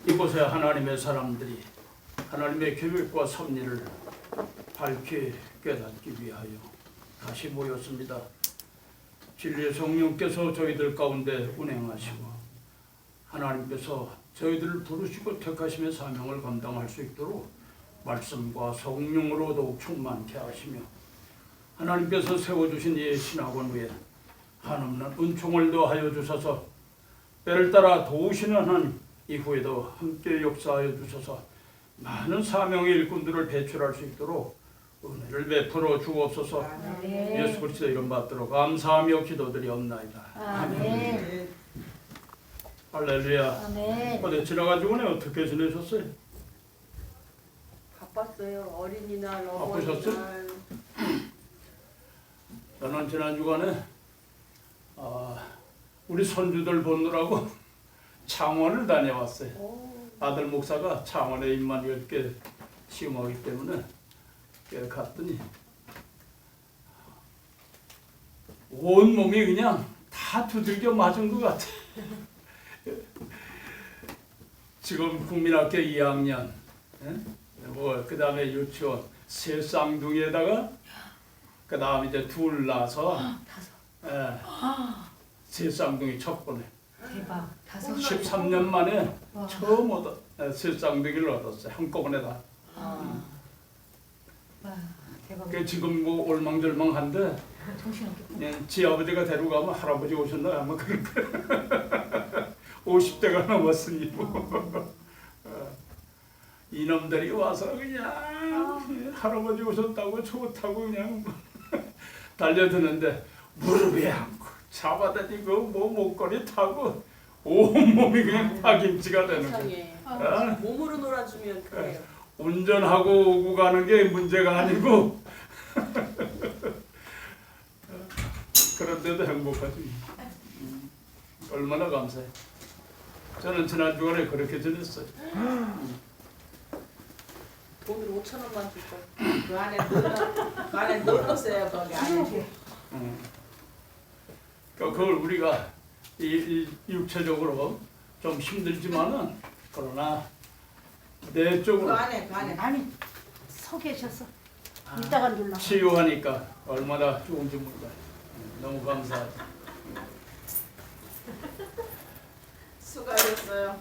이곳에 하나님의 사람들이 하나님의 계획과 섭리를 밝히 깨닫기 위하여 다시 모였습니다. 진리의 성령께서 저희들 가운데 운행하시고 하나님께서 저희들을 부르시고 택하심의 사명을 감당할 수 있도록 말씀과 성령으로 더욱 충만케 하시며 하나님께서 세워주신 이 신학원 위에 한없는 은총을 더하여 주셔서 때를 따라 도우시는 하나님 이후에도 함께 역사하여 주셔서 많은 사명의 일꾼들을 배출할 수 있도록 은혜를 베풀어 주옵소서. 예수 그리스도 이름 받들어 감사하며 기도드리옵나이다. 아멘. 할렐루야. 아멘. 어제 지나가지고는 어떻게 지내셨어요? 바빴어요. 어린이날, 바쁘셨어요? 어버이날. 저는 지난 주간에 우리 손주들 보느라고 창원을 다녀왔어요. 오, 아들 목사가 창원에 임마누엘 교회 시험하기 때문에 갔더니 온 몸이 그냥 다 두들겨 맞은 것 같아. 지금 국민학교 2학년, 그 다음에 유치원 세 쌍둥이에다가 그 다음 이제 둘 낳아서 세 쌍둥이 첫 번에 대박. 13년 만에 와. 처음 세 쌍둥이를 얻었어요. 한꺼번에 다. 와, 대박. 그 지금 뭐 올망졸망한데 정신없겠다. 지 아버지가 데려가면 할아버지 오셨나 아마 그럴 거야. 50대가 넘었으니 뭐. 이놈들이 와서 그냥 할아버지 오셨다고 좋다고 그냥 달려드는데 무릎에 앉고 잡아다니고 뭐 목걸이 타고 온몸이 그냥 파김치가 되는 거야. 세상에. 몸으로 놀아주면 그래요. 운전하고 오고 가는 게 문제가 아니고 그런데도 행복하지. 얼마나 감사해. 저는 지난 주간에 그렇게 지냈어요. 오늘 5,000원만 줄 걸. 그 안에 넣었어요 거기 안에. 그걸 우리가 이 육체적으로 좀 힘들지만은 그러나 내적으로 그 안에. 아니 서 계셔서 이따가 눌러. 치유하니까 얼마나 좋은지 몰라요. 너무 감사하죠. 수고하셨어요.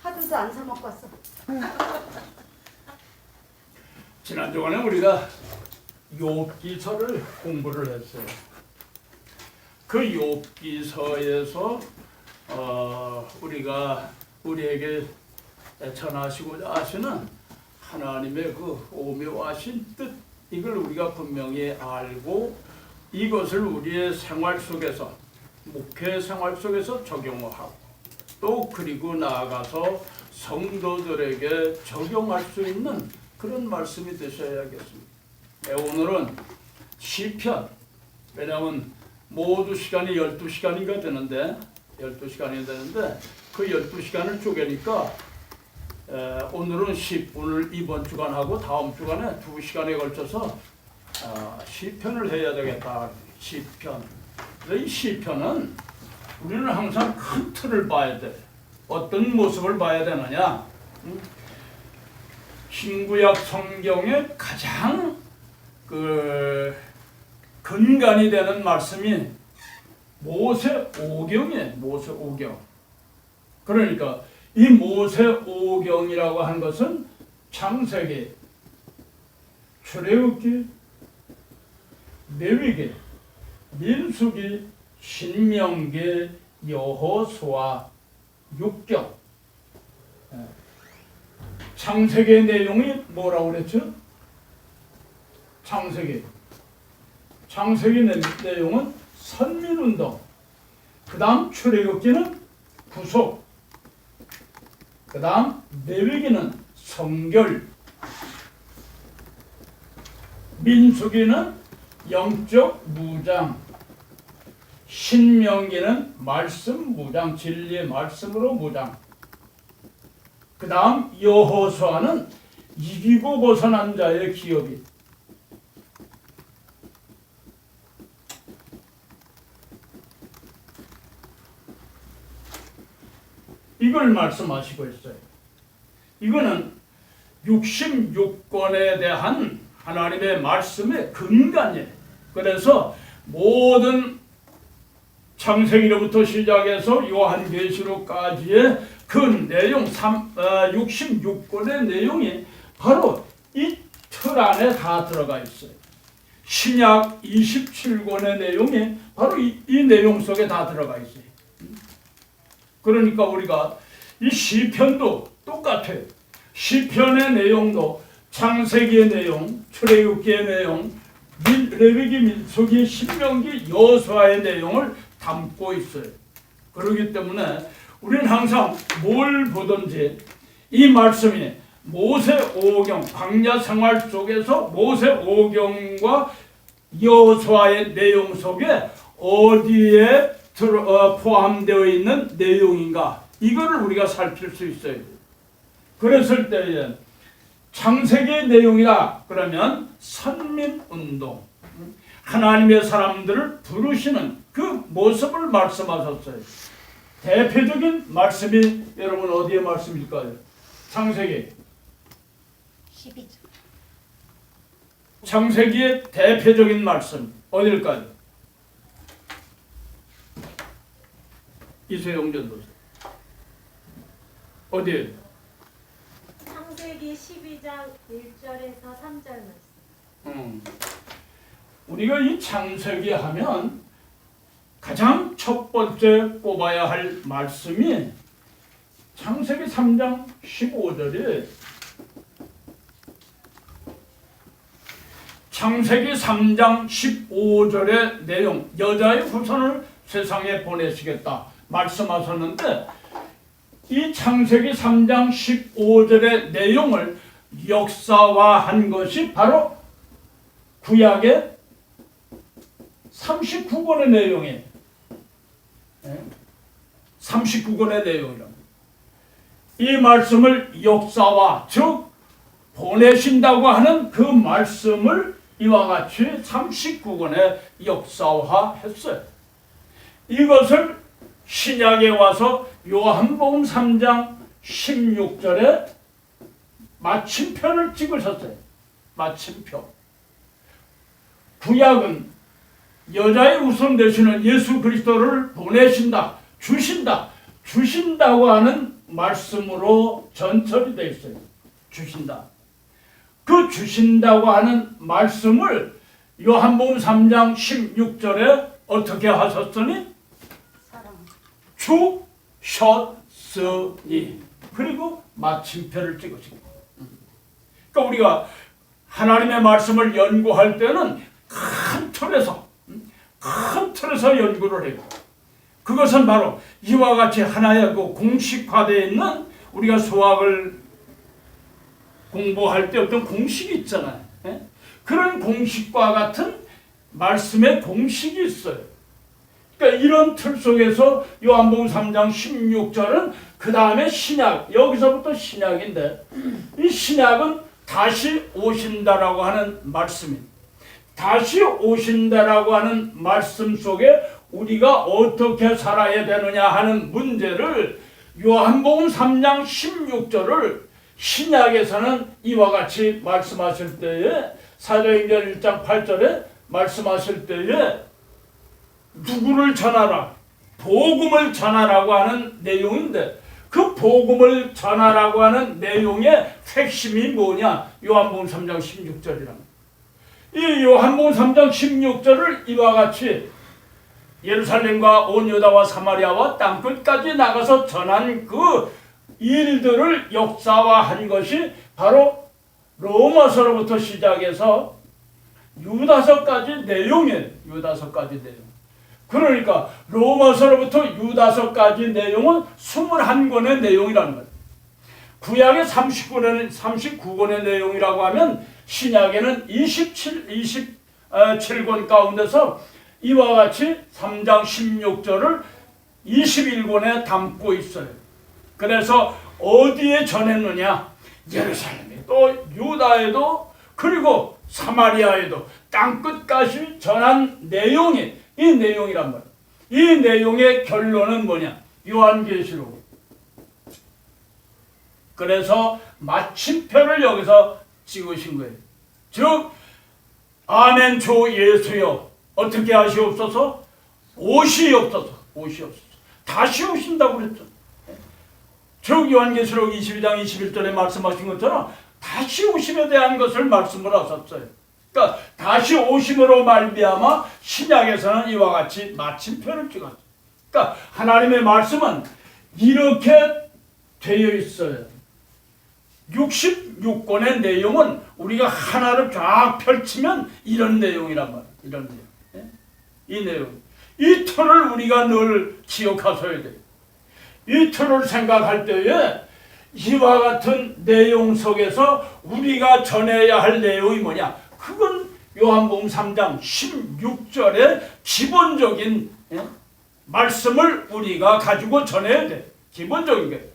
하루도 안 사 먹고 왔어. 지난 주간에 우리가 욥기서를 공부를 했어요. 그 욥기서에서 우리가 우리에게 전하시고자 하시는 하나님의 그 오묘하신 뜻 이걸 우리가 분명히 알고 이것을 우리의 생활 속에서 목회 생활 속에서 적용하고 또 그리고 나아가서 성도들에게 적용할 수 있는 그런 말씀이 되셔야겠습니다. 오늘은 시편, 왜냐하면 모두 시간이 12시간인가 되는데 12시간이 되는데 그 12시간을 쪼개니까 오늘은 오늘 이번 주간하고 다음 주간에 2시간에 걸쳐서 시편을 해야 되겠다. 시편. 이 시편은 우리는 항상 큰 틀을 봐야 돼. 어떤 모습을 봐야 되느냐? 신구약 성경의 가장 그 근간이 되는 말씀이 모세오경이에요. 모세오경. 그러니까 이 모세오경이라고 하는 것은 창세기, 출애굽기, 레위기, 민수기, 신명기, 여호수아, 율법. 창세기의 내용이 뭐라고 그랬죠? 창세기 내용은 선민운동. 그 다음 출애굽기는 구속. 그 다음 레위기는 성결. 민수기는 영적 무장. 신명기는 말씀 무장, 진리의 말씀으로 무장. 그 다음 여호수아는 이기고 벗어난 자의 기업이. 이걸 말씀하시고 있어요. 이거는 66권에 대한 하나님의 말씀의 근간이에요. 그래서 모든 창세기로부터 시작해서 요한계시록까지의 그 내용 66권의 내용이 바로 이 틀 안에 다 들어가 있어요. 신약 27권의 내용이 바로 이 내용 속에 다 들어가 있어요. 그러니까 우리가 이 시편도 똑같아요. 시편의 내용도 창세기의 내용, 출애굽기의 내용, 레위기, 민수기, 신명기, 여호수아의 내용을 담고 있어요. 그렇기 때문에 우리는 항상 뭘 보든지 이 말씀이 모세 오경, 광야 생활 속에서 모세 오경과 여호수아의 내용 속에 어디에 포함되어 있는 내용인가, 이거를 우리가 살필 수 있어요. 그랬을 때에 창세기의 내용이다 그러면 선민운동, 하나님의 사람들을 부르시는 그 모습을 말씀하셨어요. 대표적인 말씀이 여러분 어디의 말씀일까요? 창세기 12절. 창세기의 대표적인 말씀 어딜까요? 이소영 전도사 어디에? 창세기 12장 1절에서 3절 말씀. 우리가 이 창세기 하면 가장 첫 번째 뽑아야 할 말씀이 창세기 3장 15절에 창세기 3장 15절의 내용, 여자의 후손을 세상에 보내시겠다 말씀하셨는데, 이 창세기 3장 15절의 내용을 역사화한 것이 바로 구약의 39권의 내용이에요. 39권의 내용이랍니다. 이 말씀을 역사화, 즉 보내신다고 하는 그 말씀을 이와 같이 39권에 역사화했어요. 이것을 신약에 와서 요한복음 3장 16절에 마침표를 찍으셨어요. 마침표. 구약은 여자의 우선 되시는 예수 그리스도를 보내신다, 주신다고 하는 말씀으로 전철이 되어 있어요. 주신다. 그 주신다고 하는 말씀을 요한복음 3장 16절에 어떻게 하셨으니? 주셨으니. 그리고 마침표를 찍으십니다. 그러니까 우리가 하나님의 말씀을 연구할 때는 큰 틀에서 연구를 해요. 그것은 바로 이와 같이 하나의 그 공식화되어 있는, 우리가 수학을 공부할 때 어떤 공식이 있잖아요. 그런 공식과 같은 말씀의 공식이 있어요. 그러니까 이런 틀 속에서 요한복음 3장 16절은 그 다음에 신약, 여기서부터 신약인데, 이 신약은 다시 오신다라고 하는 말씀입니다. 다시 오신다라고 하는 말씀 속에 우리가 어떻게 살아야 되느냐 하는 문제를 요한복음 3장 16절을 신약에서는 이와 같이 말씀하실 때에, 사도행전 1장 8절에 말씀하실 때에 누구를 전하라? 복음을 전하라고 하는 내용인데, 그 복음을 전하라고 하는 내용의 핵심이 뭐냐? 요한복음 3장 16절이랍니다. 이 요한복음 3장 16절을 이와 같이 예루살렘과 온 유다와 사마리아와 땅끝까지 나가서 전한 그 일들을 역사화한 것이 바로 로마서로부터 시작해서 유다서까지 내용이에요. 유다서까지 내용. 그러니까 로마서로부터 유다서까지 내용은 21권의 내용이라는 거예요. 구약의 39권의 내용이라고 하면 신약에는 27권 가운데서 이와 같이 3장 16절을 21권에 담고 있어요. 그래서 어디에 전했느냐? 예루살렘에, 또 유다에도, 그리고 사마리아에도 땅끝까지 전한 내용이 이 내용이란 말이에요. 이 내용의 결론은 뭐냐? 요한계시록 그래서 마침표를 여기서 찍으신 거예요. 즉 아멘 주 예수여 어떻게 하시옵소서? 오시옵소서. 다시 오신다고 그랬죠. 즉 요한계시록 22장 21절에 말씀하신 것처럼 다시 오심에 대한 것을 말씀을 하셨어요. 그러니까 다시 오심으로 말미암아 신약에서는 이와 같이 마침표를 찍었어요. 그러니까 하나님의 말씀은 이렇게 되어 있어요. 66권의 내용은 우리가 하나를 쫙 펼치면 이런 내용이란 말이에요. 이런 내용. 이 내용. 이 틀을 우리가 늘 기억하셔야 돼요. 이 틀을 생각할 때에 이와 같은 내용 속에서 우리가 전해야 할 내용이 뭐냐? 그건 요한복음 3장 16절의 기본적인 말씀을 우리가 가지고 전해야 돼. 기본적인 게.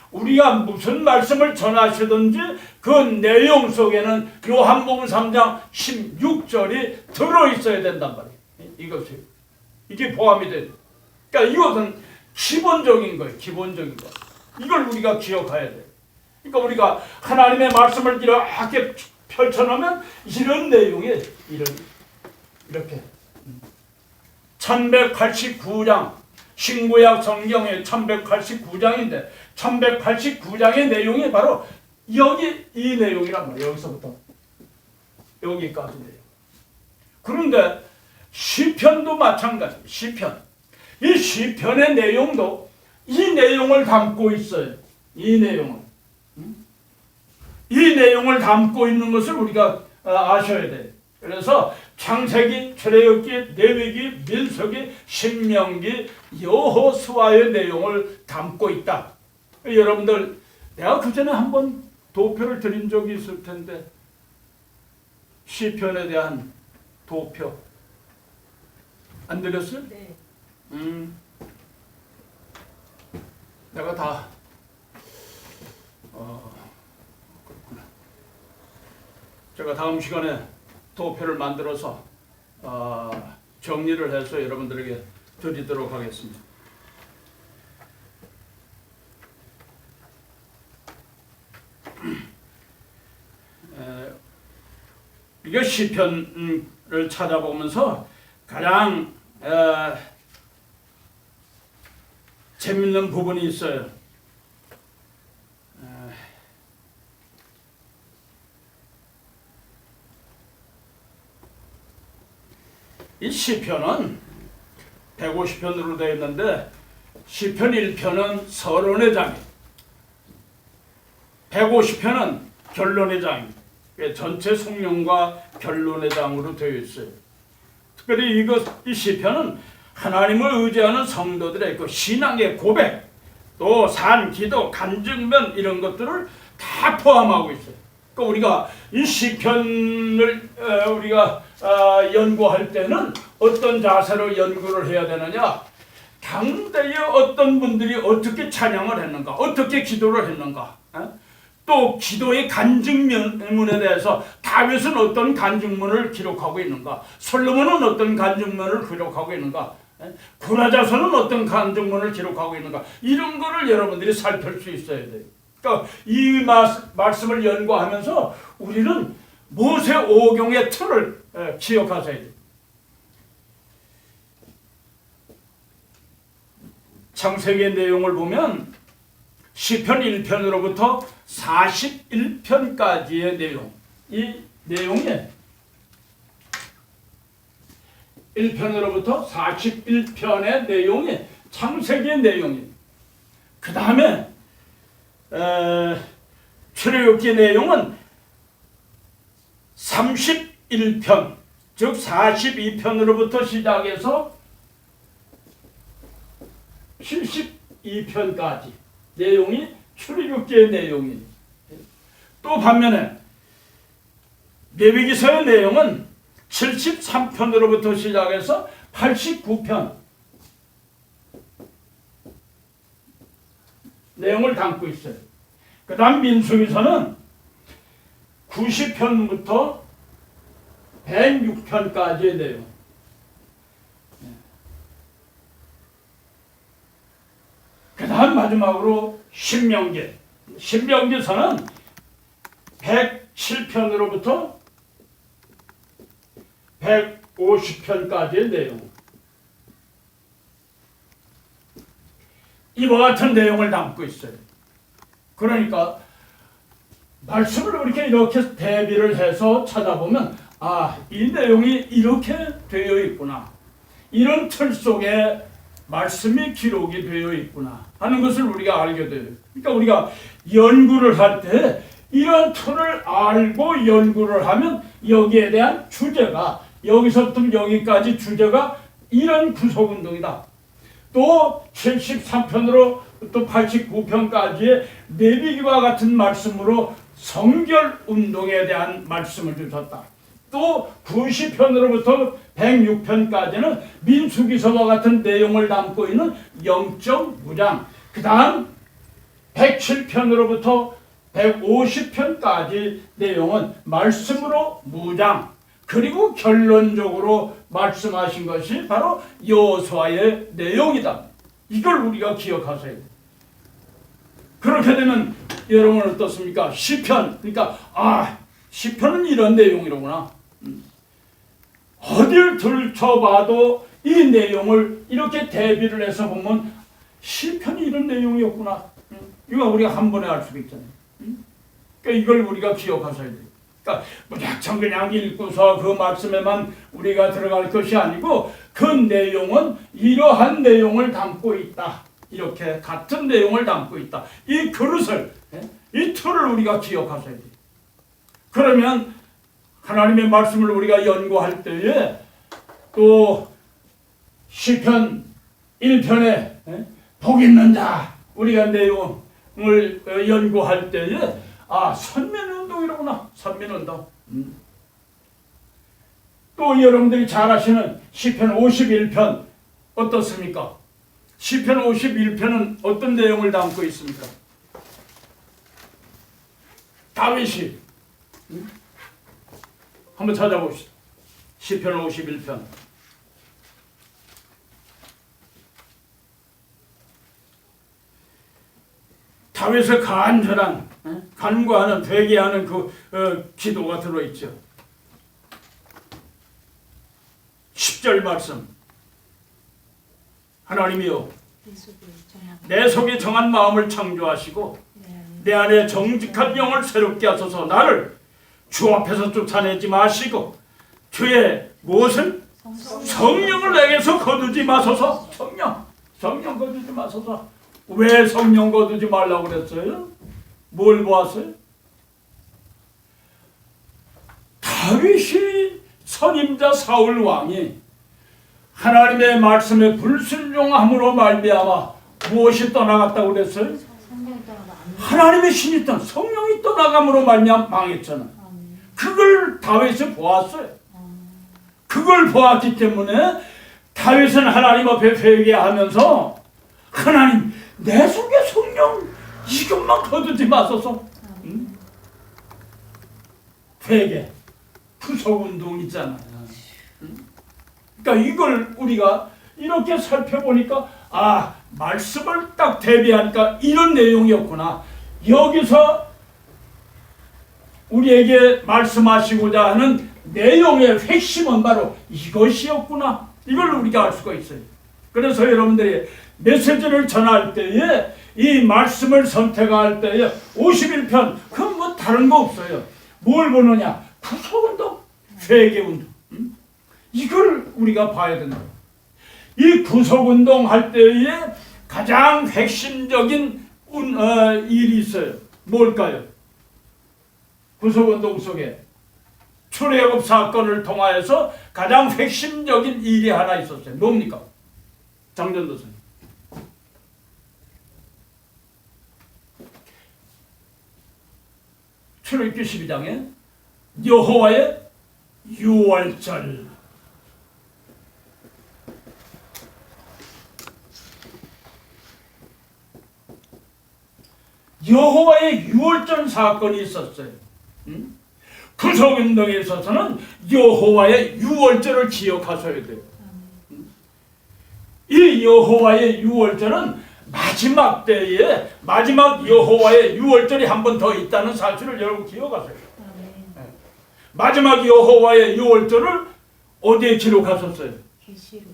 우리가 무슨 말씀을 전하시든지 그 내용 속에는 요한복음 3장 16절이 들어있어야 된단 말이에요. 이게 포함이 돼. 그러니까 이것은 기본적인 거예요. 기본적인 거. 이걸 우리가 기억해야 돼. 그러니까 우리가 하나님의 말씀을 이렇게 펼쳐놓으면 이런 내용이 이렇게 1189장 신구약 성경의 1189장인데 1189장의 내용이 바로 여기 이 내용이란 말이에요. 여기서부터 여기까지네요. 그런데 시편도 마찬가지. 시편. 이 시편의 내용도 이 내용을 담고 있어요. 이 내용을 담고 있는 것을 우리가 아셔야 돼요. 그래서 창세기, 출애굽기, 레위기, 민수기, 신명기, 여호수아의 내용을 담고 있다. 여러분들 내가 그전에 한번 도표를 드린 적이 있을 텐데 시편에 대한 도표 안 드렸어요? 네. 내가 다 그렇구나. 제가 다음 시간에 도표를 만들어서 정리를 해서 여러분들에게 드리도록 하겠습니다. 이게 시편을 찾아보면서 가장 재밌는 부분이 있어요. 이 시편은 150편으로 되어 있는데 시편 1편은 서론의 장이에요. 150편은 결론의 장입니다. 전체 성령과 결론의 장으로 되어 있어요. 특별히 이 시편은 하나님을 의지하는 성도들의 그 신앙의 고백, 또 산, 기도, 간증면 이런 것들을 다 포함하고 있어요. 그러니까 우리가 이 시편을 우리가 연구할 때는 어떤 자세로 연구를 해야 되느냐? 당대에 어떤 분들이 어떻게 찬양을 했는가, 어떻게 기도를 했는가, 또 기도의 간증문에 대해서 다윗은 어떤 간증문을 기록하고 있는가, 솔로몬은 어떤 간증문을 기록하고 있는가, 고라자서는 어떤 간증문을 기록하고 있는가, 이런 거를 여러분들이 살필 수 있어야 돼요. 그러니까 이 말씀을 연구하면서 우리는 모세 오경의 틀을 기억하셔야 돼요. 창세기의 내용을 보면 시편 1편으로부터 41편까지의 내용, 이 내용이 1편으로부터 41편의 내용이 창세기의 내용이에요. 그 다음에 출애굽기 내용은 31편, 즉 42편으로부터 시작해서 72편까지 내용이 출애굽기의 내용이에요. 또 반면에 레위기서의 내용은 73편으로부터 시작해서 89편 내용을 담고 있어요. 그 다음 민수기서는 90편부터 106편까지의 내용. 그 다음 마지막으로 신명기 신명기서는 107편으로부터 150편까지의 내용, 이와 같은 내용을 담고 있어요. 그러니까 말씀을 이렇게 대비를 해서 찾아보면 이 내용이 이렇게 되어 있구나, 이런 틀 속에 말씀이 기록이 되어 있구나 하는 것을 우리가 알게 돼요. 그러니까 우리가 연구를 할 때 이런 틀을 알고 연구를 하면 여기에 대한 주제가, 여기서부터 여기까지 주제가 이런 구속운동이다. 또 73편으로 또 89편까지의 내비기와 같은 말씀으로 성결운동에 대한 말씀을 주셨다. 또 90편으로부터 106편까지는 민수기서와 같은 내용을 담고 있는 영적 무장, 그 다음 107편으로부터 150편까지 내용은 말씀으로 무장, 그리고 결론적으로 말씀하신 것이 바로 여호수아의 내용이다. 이걸 우리가 기억하셔야 돼요. 그렇게 되면 여러분 어떻습니까? 시편, 그러니까 시편은 이런 내용이로구나. 어딜 들춰봐도 이 내용을 이렇게 대비를 해서 보면 시편이 이런 내용이었구나. 이거 우리가 한 번에 알 수가 있잖아요. 그러니까 이걸 우리가 기억하셔야 돼요. 그러니까 무작정 그냥 읽고서 그 말씀에만 우리가 들어갈 것이 아니고 그 내용은 이러한 내용을 담고 있다. 이렇게 같은 내용을 담고 있다. 이 그릇을, 이 틀을 우리가 기억하셔야 돼요. 그러면 하나님의 말씀을 우리가 연구할 때에 또 시편 1편에 복 있는 자, 우리가 내용을 연구할 때에 선민운동이로구나. 선민운동. 또 여러분들이 잘 아시는 시편 51편 어떻습니까? 시편 51편은 어떤 내용을 담고 있습니까? 다윗이 한번 찾아봅시다. 시편 51편. 다윗의 간절한, 간구하는, 회개하는 그 기도가 들어있죠. 10절 말씀. 하나님이여, 내 속에 정한 마음을 창조하시고 내 안에 정직한 영을 새롭게 하소서. 나를 주 앞에서 쫓아내지 마시고 주의 무엇을? 성령을 내게서 거두지 마소서. 성령 거두지 마소서. 왜 성령 거두지 말라고 그랬어요? 뭘 보았어요? 다윗이 선임자 사울 왕이 하나님의 말씀에 불순종함으로 말미암아 무엇이 떠나갔다고 그랬어요? 하나님의 신이 성령이 떠나감으로 말미암아 망했잖아. 그걸 다윗이 보았어요. 그걸 보았기 때문에 다윗은 하나님 앞에 회개하면서 하나님, 내 속에 성령 이것만 거두지 마소서. 회개, 구속운동 있잖아요. 그러니까 이걸 우리가 이렇게 살펴보니까 말씀을 딱 대비하니까 이런 내용이었구나. 여기서 우리에게 말씀하시고자 하는 내용의 핵심은 바로 이것이었구나. 이걸 우리가 알 수가 있어요. 그래서 여러분들이 메시지를 전할 때에 이 말씀을 선택할 때에 51편 그건 뭐 다른 거 없어요. 뭘 보느냐? 구속운동, 회개운동. 이걸 우리가 봐야 된다. 이 구속운동 할 때에 가장 핵심적인 일이 있어요. 뭘까요? 구속운동 속에 출애굽 사건을 통하여서 가장 핵심적인 일이 하나 있었어요. 뭡니까? 장전도서님. 출애굽기 12장에 여호와의 유월절. 여호와의 유월절 사건이 있었어요. 구속운동에 있어서는 여호와의 유월절을 기억하셔야 돼요. 이 여호와의 유월절은 마지막 때에 마지막 여호와의 유월절이 한 번 더 있다는 사실을 여러분 기억하세요. 아멘. 마지막 여호와의 유월절을 어디에 기록하셨어요? 계시록.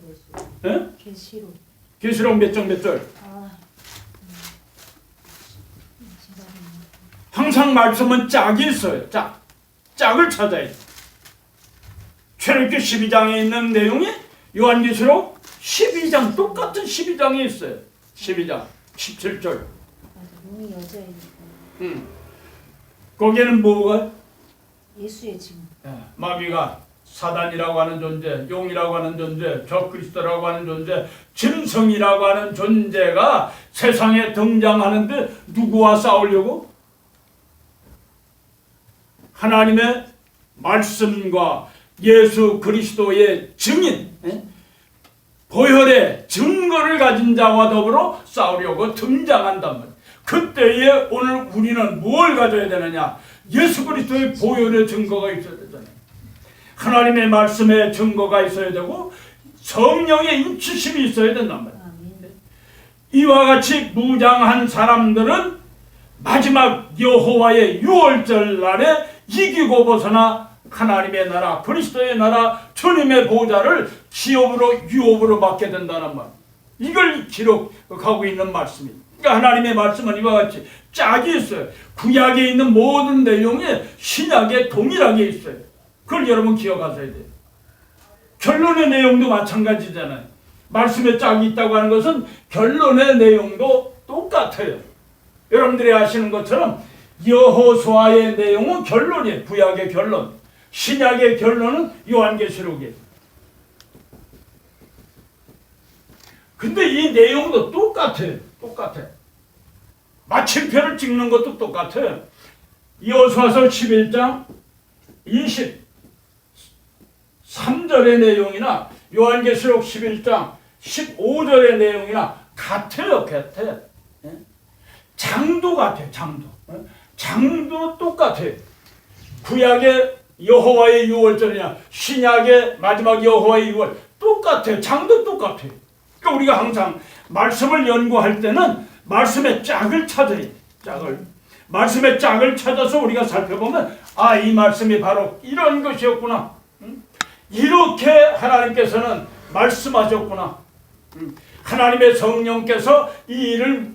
예? 계시록. 계시록 몇 장 몇 절? 아. 항상 말씀은 짝이 있어요. 짝을 찾아야 돼. 출애굽기 12장에 있는 내용이 요한계시록 12장 똑같은 12장에 있어요. 12장 17절. 맞아. 몸이 여자이니까. 거기에는 뭐가? 예수의 증. 마귀가 사단이라고 하는 존재, 용이라고 하는 존재, 적그리스도라고 하는 존재, 짐승이라고 하는 존재가 세상에 등장하는데 누구와 싸우려고? 하나님의 말씀과 예수 그리스도의 증인, 보혈의 증거를 가진 자와 더불어 싸우려고 등장한단 말이에요. 그때에 오늘 우리는 뭘 가져야 되느냐? 예수 그리스도의 보혈의 증거가 있어야 되잖아요. 하나님의 말씀의 증거가 있어야 되고 성령의 인치심이 있어야 된단 말이에요. 이와 같이 무장한 사람들은 마지막 여호와의 유월절 날에 이기고 벗어나 하나님의 나라, 그리스도의 나라, 주님의 보좌를 기업으로 유업으로 받게 된다는 말. 이걸 기록하고 있는 말씀입니다. 그러니까 하나님의 말씀은 이와 같이 짝이 있어요. 구약에 있는 모든 내용이 신약에 동일하게 있어요. 그걸 여러분 기억하셔야 돼요. 결론의 내용도 마찬가지잖아요. 말씀에 짝이 있다고 하는 것은 결론의 내용도 똑같아요. 여러분들이 아시는 것처럼 여호수아의 내용은 결론이에요. 구약의 결론. 신약의 결론은 요한계시록이에요. 근데 이 내용도 똑같아요. 마침표를 찍는 것도 똑같아요. 여호수아서 11장 23절의 내용이나 요한계시록 11장 15절의 내용이나 같아요. 장도 같아요. 장도 똑같아요. 구약의 여호와의 유월절이냐 신약의 마지막 여호와의 유월 똑같아요. 장도 똑같아요. 그러니까 우리가 항상 말씀을 연구할 때는 말씀의 짝을 찾아야 돼요. 말씀의 짝을 찾아서 우리가 살펴보면 이 말씀이 바로 이런 것이었구나. 이렇게 하나님께서는 말씀하셨구나. 하나님의 성령께서 이 일을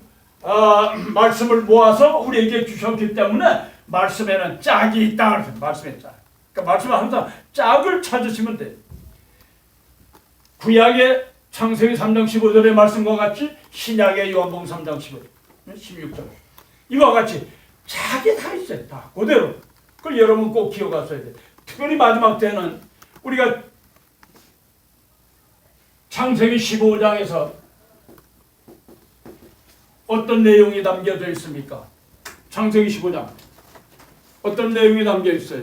말씀을 모아서 우리에게 주셨기 때문에 말씀에는 짝이 있다. 말씀의 짝. 그러니까 말씀은 항상 짝을 찾으시면 돼요. 구약의 창세기 3장 15절의 말씀과 같이 신약의 요한복음 3장 16절 이와 같이 짝이 다 있어요. 다 그대로. 그걸 여러분 꼭 기억하셔야 돼요. 특별히 마지막 때는 우리가 창세기 15장에서 어떤 내용이 담겨져 있습니까? 창세기 15장 어떤 내용이 담겨 있어요?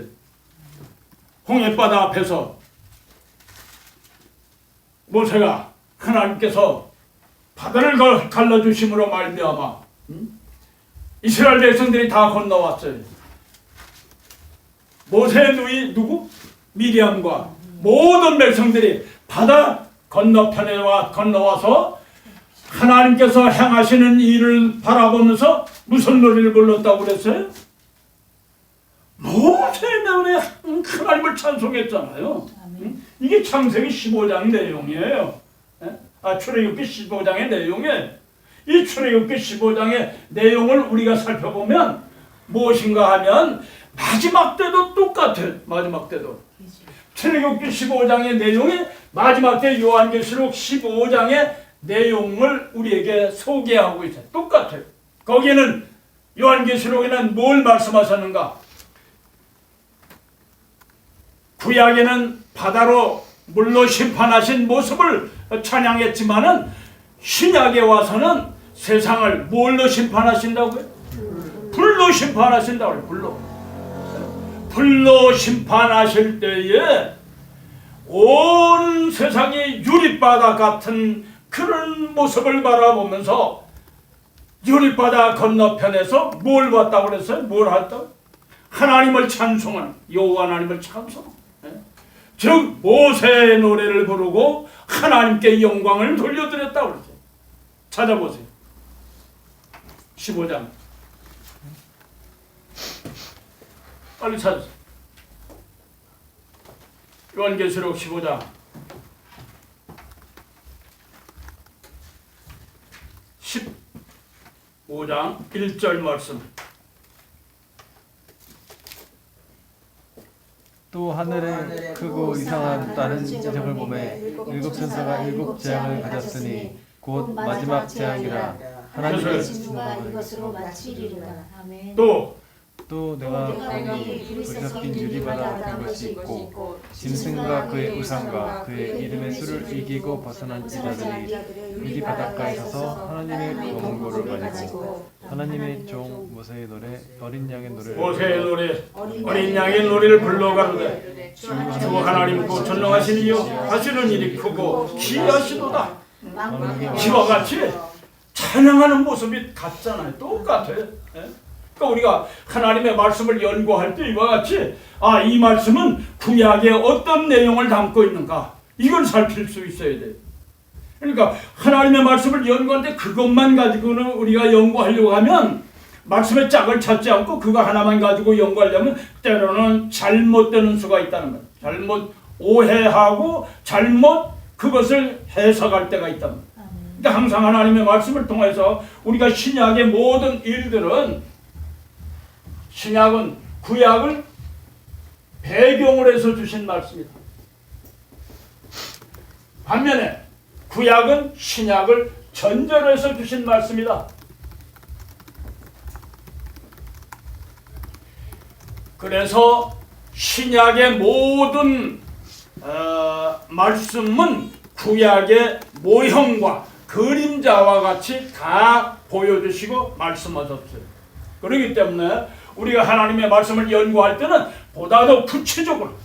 홍해바다 앞에서 모세가 하나님께서 바다를 갈라주심으로 말미암아 이스라엘 백성들이 다 건너왔어요. 모세의 누이 누구? 미리암과 모든 백성들이 바다 건너편에 건너와서 하나님께서 행하시는 일을 바라보면서 무슨 노래를 불렀다고 그랬어요? 모세의 명에 하나님을 찬송했잖아요. 이게 창세기 15장 내용이에요. 출애굽기 15장의 내용이에요. 이 출애굽기 15장의 내용을 우리가 살펴보면 무엇인가 하면 마지막 때도 똑같아요. 마지막 때도. 출애굽기 15장의 내용이 마지막 때 요한계시록 15장의 내용을 우리에게 소개하고 있어요. 똑같아요. 거기에는 요한계시록에는 뭘 말씀하셨는가? 구약에는 바다로 물로 심판하신 모습을 찬양했지만은 신약에 와서는 세상을 뭘로 심판하신다고요? 불로 심판하신다고요. 불로 심판하실 때에 온 세상이 유리바다 같은 그런 모습을 바라보면서 유리바다 건너편에서 뭘 봤다고 그랬어요? 뭘 했다고? 하나님을 찬송하는 여호와 하나님을 찬송. 즉 모세의 노래를 부르고 하나님께 영광을 돌려드렸다고 그랬어요. 찾아보세요. 15장. 빨리 찾으세요. 요한계시록 15장. 15장 1절 말씀. 또 하늘에 크고 이상한 다른 지적을 보매 일곱 천사가 일곱 재앙을 가졌으니 곧 마지막 재앙이라. 하나님의 진노가 이것으로 마치리라. 아멘. 또 내가 보니 불이 섞인 유리바다 같은 것이 있고 짐승과 그의 우상과 그의 이름의 수를 이기고 벗어난 자들이 유리 바닷가에 서서 하나님의 검은 고를 가지고 하나님의 종 모세의 노래 어린 양의 노래를 모세의 노래 어린 양의 노래를 불러가로되 주 하나님 곧 전능하시니요 하시는 일이 크고 기이하시도다. 이와 같이 찬양하는 모습이 같잖아요. 똑같아요. 그러니까 우리가 하나님의 말씀을 연구할 때 이와 같이 이 말씀은 구약에 어떤 내용을 담고 있는가 이걸 살필 수 있어야 돼요. 그러니까 하나님의 말씀을 연구할 때 그것만 가지고는 우리가 연구하려고 하면 말씀의 짝을 찾지 않고 그거 하나만 가지고 연구하려면 때로는 잘못되는 수가 있다는 거예요. 잘못 오해하고 잘못 그것을 해석할 때가 있다는 거예요. 그러니까 항상 하나님의 말씀을 통해서 우리가 신약의 모든 일들은 신약은 구약을 배경으로 해서 주신 말씀이다. 반면에 구약은 신약을 전제로 해서 주신 말씀이다. 그래서 신약의 모든 말씀은 구약의 모형과 그림자와 같이 다 보여주시고 말씀하셨어요. 그렇기 때문에 우리가 하나님의 말씀을 연구할 때는 보다 더 구체적으로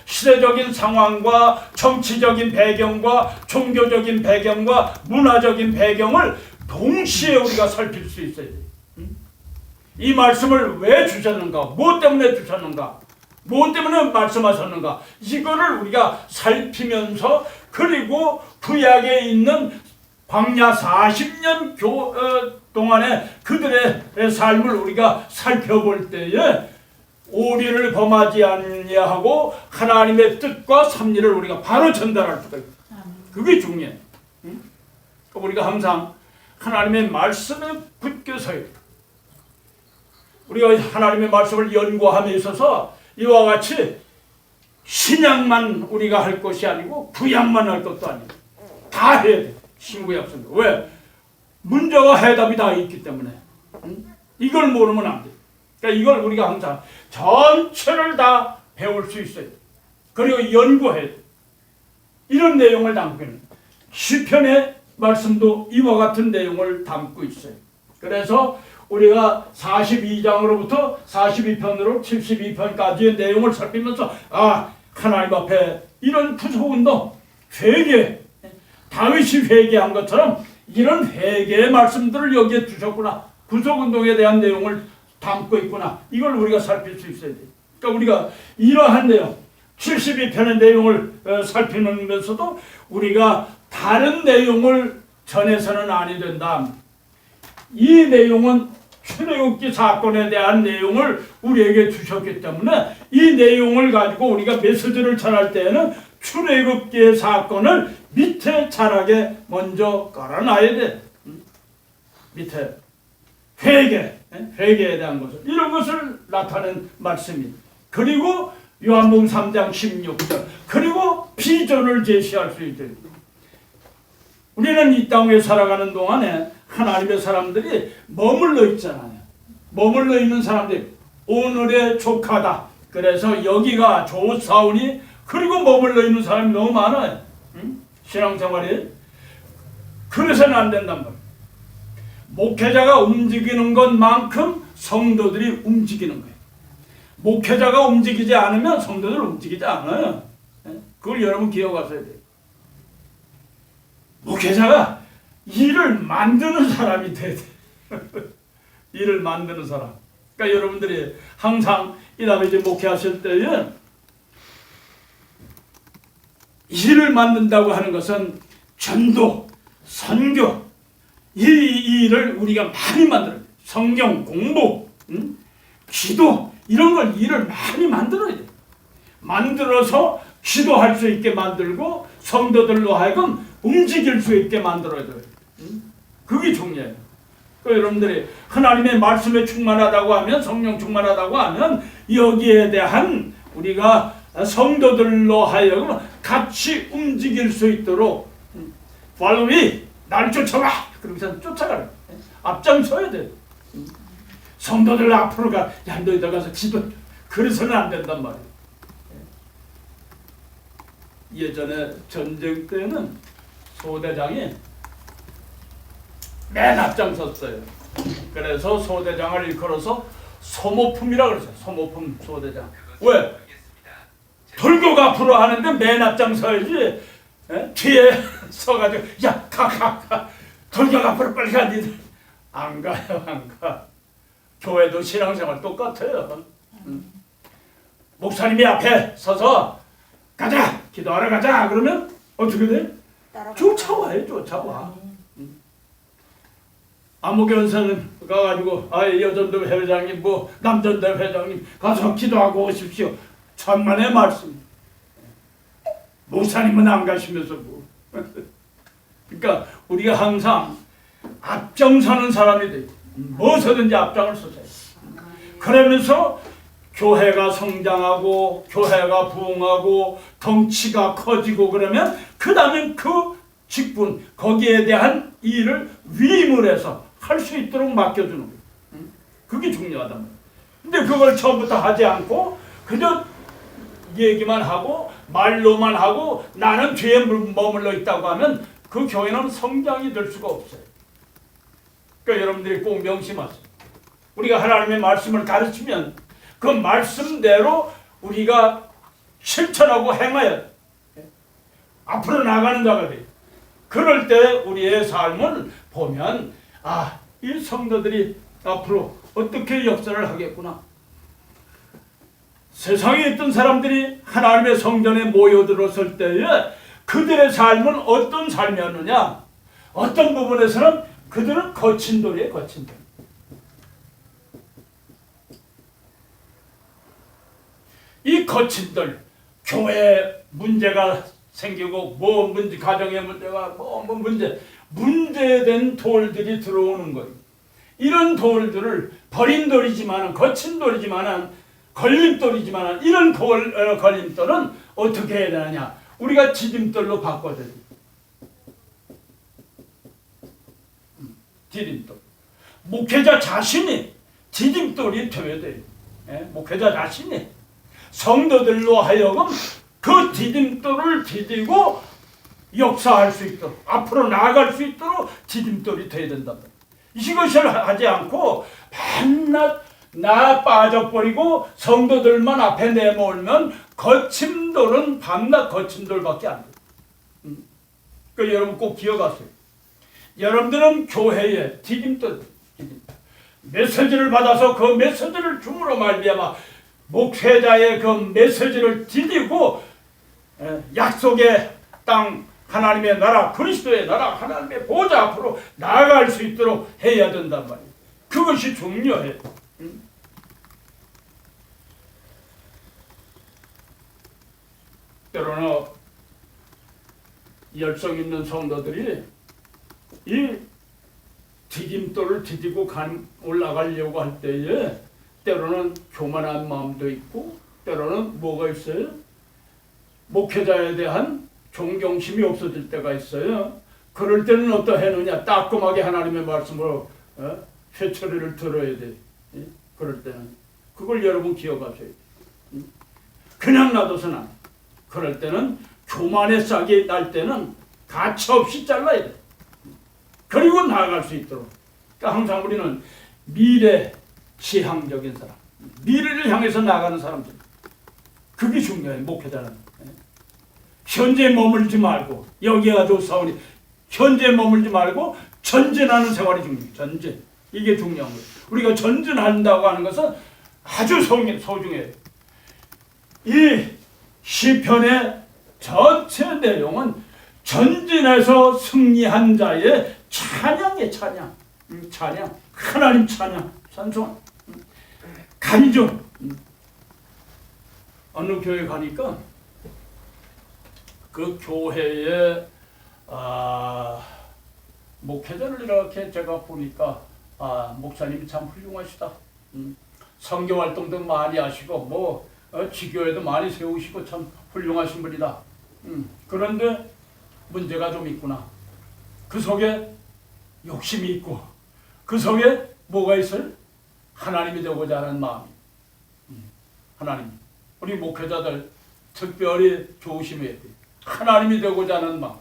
시대적인 상황과 정치적인 배경과 종교적인 배경과 문화적인 배경을 동시에 우리가 살필 수 있어야 돼요. 이 말씀을 왜 주셨는가? 무엇 때문에 주셨는가? 무엇 때문에 말씀하셨는가? 이거를 우리가 살피면서 그리고 구약에 있는 광야 40년 동안에 그들의 삶을 우리가 살펴볼 때에 오리를 범하지 아니하고 하나님의 뜻과 섭리를 우리가 바로 전달할 수가 있다. 그게 중요해. 우리가 항상 하나님의 말씀에 굳게 서야 돼. 우리가 하나님의 말씀을 연구함에 있어서 이와 같이 신약만 우리가 할 것이 아니고 구약만 할 것도 아니고 다 해야 돼. 신구약 성경. 왜? 문제와 해답이 다 있기 때문에. 이걸 모르면 안 돼. 그러니까 이걸 우리가 항상 전체를 다 배울 수 있어요. 그리고 연구해야 돼. 이런 내용을 담고 있는 시편의 말씀도 이와 같은 내용을 담고 있어요. 그래서 우리가 42장으로부터 42편으로 72편까지의 내용을 살피면서 하나님 앞에 이런 구속운동, 회개, 다윗이 회개한 것처럼 이런 회개의 말씀들을 여기에 주셨구나. 구속운동에 대한 내용을 담고 있구나. 이걸 우리가 살필 수 있어야 돼요. 그러니까 우리가 이러한 내용, 72편의 내용을 살피면서도 우리가 다른 내용을 전해서는 아니 된다. 이 내용은 출애굽기 사건에 대한 내용을 우리에게 주셨기 때문에 이 내용을 가지고 우리가 메시지를 전할 때에는 출애굽기의 사건을 밑에 자락에 먼저 깔아놔야 돼. 밑에 회개에 대한 것을 이런 것을 나타낸 말씀입니다. 그리고 요한복음 3장 16절 그리고 비전을 제시할 수 있다. 우리는 이 땅에 살아가는 동안에 하나님의 사람들이 머물러 있잖아요. 머물러 있는 사람들이 오늘의 족하다. 그래서 여기가 좋사오니 그리고 머물러 있는 사람이 너무 많아요. 신앙생활이. 그래서는 안 된단 말이에요. 목회자가 움직이는 것만큼 성도들이 움직이는 거예요. 목회자가 움직이지 않으면 성도들 움직이지 않아요. 그걸 여러분 기억하셔야 돼요. 목회자가 일을 만드는 사람이 돼야 돼. 일을 만드는 사람. 그러니까 여러분들이 항상 이 다음에 이제 목회하실 때에 일을 만든다고 하는 것은 전도, 선교 이 일을 우리가 많이 만들어야 돼. 성경 공부, 기도 이런 걸 일을 많이 만들어야 돼. 만들어서 기도할 수 있게 만들고 성도들로 하여금 움직일 수 있게 만들어야 돼. 그게 중요해요. 여러분들이 하나님의 말씀에 충만하다고 하면, 성령 충만하다고 하면 여기에 대한 우리가 성도들로 하여금 같이 움직일 수 있도록 Follow me, 나를 쫓아와. 그러면서 쫓아가는, 앞장서야 돼. 성도들 앞으로 가. 야, 너희들 가서 기도. 그래서는 안 된단 말이야. 예전에 전쟁 때는 소대장이 맨 앞장섰어요. 그래서 소대장을 일컬어서 소모품이라고 그랬어요. 소모품 소대장. 왜? 돌격 앞으로 하는데 맨 앞장서야지. 뒤에 서가지고 야, 가. 돌격 앞으로 빨리 가. 니들. 안 가요, 안 가. 교회도 신앙생활 똑같아요. 목사님이 앞에 서서 가자, 기도하러 가자. 그러면 어떻게 돼? 쫓아와요, 쫓아와. 안목연사는 가가지고 여전도 회장님, 뭐 남전도 회장님 가서 기도하고 오십시오. 천만의 말씀. 목사님은 안 가시면서 뭐. 그러니까 우리가 항상 앞장서는 사람이 돼. 무엇이든지 앞장을 서세요. 그러면서 교회가 성장하고 교회가 부흥하고 덩치가 커지고 그러면 그 다음에 그 직분 거기에 대한 일을 위임을 해서 할 수 있도록 맡겨주는 거예요. 그게 중요하단 말이에요. 근데 그걸 처음부터 하지 않고 그저 얘기만 하고 말로만 하고 나는 뒤에 머물러 있다고 하면 그 교회는 성장이 될 수가 없어요. 그러니까 여러분들이 꼭 명심하세요. 우리가 하나님의 말씀을 가르치면 그 말씀대로 우리가 실천하고 행해야 돼. 앞으로 나가는 자가 돼. 그럴 때 우리의 삶을 보면 이 성도들이 앞으로 어떻게 역사를 하겠구나. 세상에 있던 사람들이 하나님의 성전에 모여들었을 때에 그들의 삶은 어떤 삶이었느냐. 어떤 부분에서는 그들은 거친 돌이에요. 거친 돌. 이 거친 돌, 교회에 문제가 생기고 뭐 문제, 가정의 문제가 뭐 문제된 돌들이 들어오는 거예요. 이런 돌들을 버린 돌이지만 거친 돌이지만 걸림돌이지만 이런 걸림돌은 어떻게 해야 되느냐? 우리가 디딤돌로 바꿔야 돼요. 디딤돌. 목회자 자신이 디딤돌이 되어야 돼요. 목회자 자신이 성도들로 하여금 그 디딤돌을 디디고 역사할 수 있도록 앞으로 나아갈 수 있도록 디딤돌이 되어야 된다. 이것을 하지 않고 밤낮 나 빠져버리고 성도들만 앞에 내몰면 거친 돌은 밤낮 거친 돌밖에 안 돼요. 그러니까 여러분 꼭 기억하세요. 여러분들은 교회에 디딤돌, 메시지를 받아서 그 메시지를 줌으로 말미암아 목회자의 그 메시지를 디디고 약속의 땅 하나님의 나라 그리스도의 나라 하나님의 보좌 앞으로 나아갈 수 있도록 해야 된단 말이에요. 그것이 중요해요. 때로는 열성 있는 성도들이 이 디딤돌을 디디고 올라가려고 할 때에 때로는 교만한 마음도 있고 때로는 뭐가 있어요? 목회자에 대한 존경심이 없어질 때가 있어요. 그럴 때는 어떠하느냐? 따끔하게 하나님의 말씀으로 회초리를 들어야 돼. 그럴 때는 그걸 여러분 기억하세요. 그냥 놔둬서는 안 돼. 그럴 때는 교만의 싹이 날 때는 가차없이 잘라야 돼. 그리고 나아갈 수 있도록. 그러니까 항상 우리는 미래 지향적인 사람, 미래를 향해서 나가는 사람들. 그게 중요해요. 목회자는. 현재에 머물지 말고 여기에 가지고 싸우니 현재에 머물지 말고 전진하는 생활이 중요해요. 전진. 이게 중요한 거예요. 우리가 전진한다고 하는 것은 아주 소중해요. 이 시편의 전체 내용은 전진해서 승리한 자의 찬양이에요. 찬양. 찬양. 하나님 찬양. 찬송. 간증. 어느 교회 가니까 그 교회에 목회자를 이렇게 제가 보니까 목사님이 참 훌륭하시다. 선교 활동도 많이 하시고 지교회도 많이 세우시고 참 훌륭하신 분이다. 그런데 문제가 좀 있구나. 그 속에 욕심이 있고 그 속에 뭐가 있어요? 하나님이 되고자 하는 마음. 하나님. 우리 목회자들 특별히 조심해야 돼. 하나님이 되고자 하는 마음.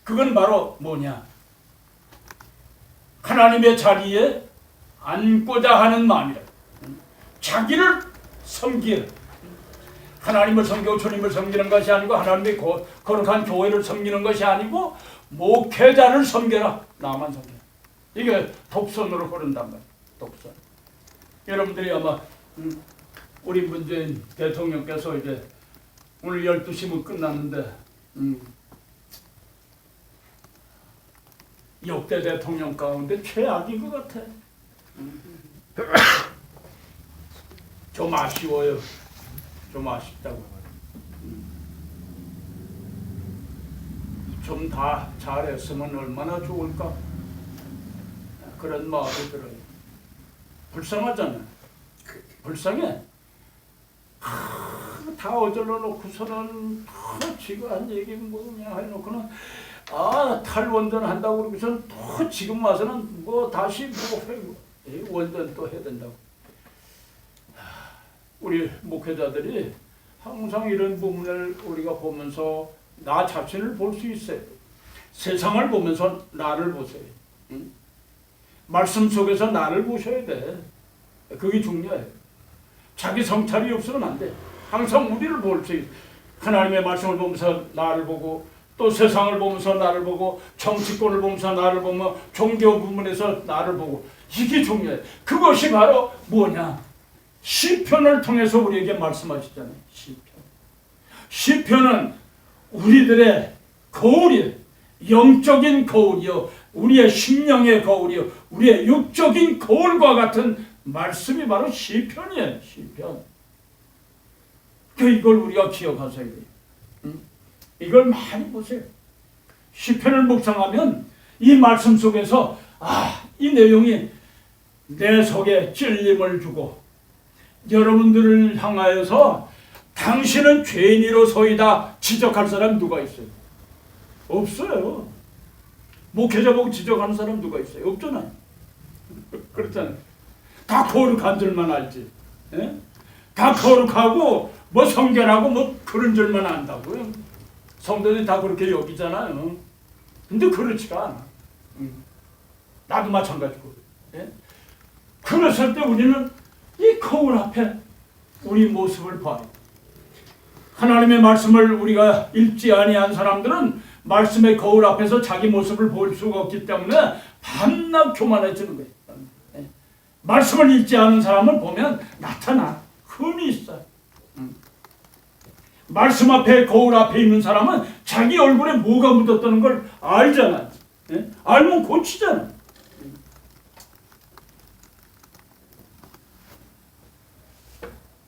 그건 바로 뭐냐? 하나님의 자리에 앉고자 하는 마음이라. 자기를 섬기는. 하나님을 섬기고 주님을 섬기는 것이 아니고 하나님의 거룩한 교회를 섬기는 것이 아니고 목회자를 섬겨라. 나만 섬겨라. 이게 독선으로 흐른단 말이에요. 독선. 여러분들이 아마 우리 문재인 대통령께서 이제 오늘 12시면 끝났는데 역대 대통령 가운데 최악인 것 같아. 좀 아쉬워요. 좀 아쉽다고. 좀 다 잘했으면 얼마나 좋을까. 그런 마음이 들어요. 불쌍하잖아요. 불쌍해. 다 어질러 놓고서는 지금 한 얘기 뭐냐 해놓고는 탈원전 한다고 그러고선 또 지금 와서는 다시 원전 또 해야 된다고. 우리 목회자들이 항상 이런 부분을 우리가 보면서 나 자신을 볼 수 있어요. 세상을 보면서 나를 보세요. 말씀 속에서 나를 보셔야 돼. 그게 중요해요. 자기 성찰이 없으면 안 돼. 항상 우리를 볼 수 있어요. 하나님의 말씀을 보면서 나를 보고 또 세상을 보면서 나를 보고 정치권을 보면서 나를 보며 종교 부분에서 나를 보고 이게 중요해요. 그것이 바로 뭐냐? 시편을 통해서 우리에게 말씀하시잖아요. 시편은 우리들의 거울이에요. 영적인 거울이요. 우리의 심령의 거울이요. 우리의 육적인 거울과 같은 말씀이 바로 시편이에요. 시편. 이걸 우리가 기억하셔야 돼요. 이걸 많이 보세요. 시편을 묵상하면 이 말씀 속에서 이 내용이 내 속에 찔림을 주고 여러분들을 향하여서 당신은 죄인이로소이다 지적할 사람 누가 있어요? 없어요. 목회자 보고 지적하는 사람 누가 있어요? 없잖아요. 그렇잖아요. 다 거룩한 줄만 알지. 예? 다 거룩하고 성결하고 그런 줄만 안다고요. 성도들이 다 그렇게 여기잖아요. 근데 그렇지가 않아. 나도 마찬가지고. 예? 그랬을 때 우리는 이 거울 앞에 우리 모습을 봐요. 하나님의 말씀을 우리가 읽지 아니한 사람들은 말씀의 거울 앞에서 자기 모습을 볼 수가 없기 때문에 밤낮 교만해지는 거예요. 예? 말씀을 읽지 않은 사람을 보면 나타나. 흠이 있어요. 말씀 앞에 거울 앞에 있는 사람은 자기 얼굴에 뭐가 묻었다는 걸 알잖아요. 예? 알면 고치잖아요.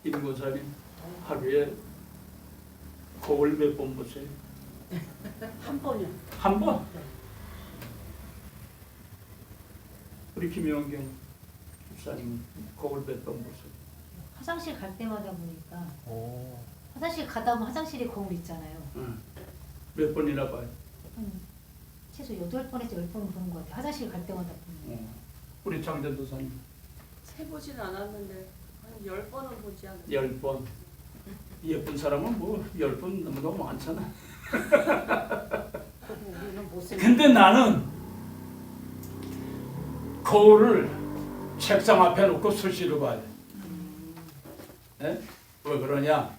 임고사님 하루에 거울 몇 번 보세요? 한 번이요. 한 번? 우리 김영경 집사님 거울 몇 번 보세요? 화장실 갈 때마다 보니까 화장실 가다 보면 화장실에 거울 있잖아요. 몇 번이나 봐요? 최소 8번에서 10번은 보는 것 같아요. 화장실 갈 때마다 보면. 우리 장대도사님 세보진 않았는데 한 10번은 보지 않았어요. 10번. 예쁜 사람은 10번 너무 많잖아. 근데 나는 거울을 책상 앞에 놓고 수시로 봐요. 네? 왜 그러냐?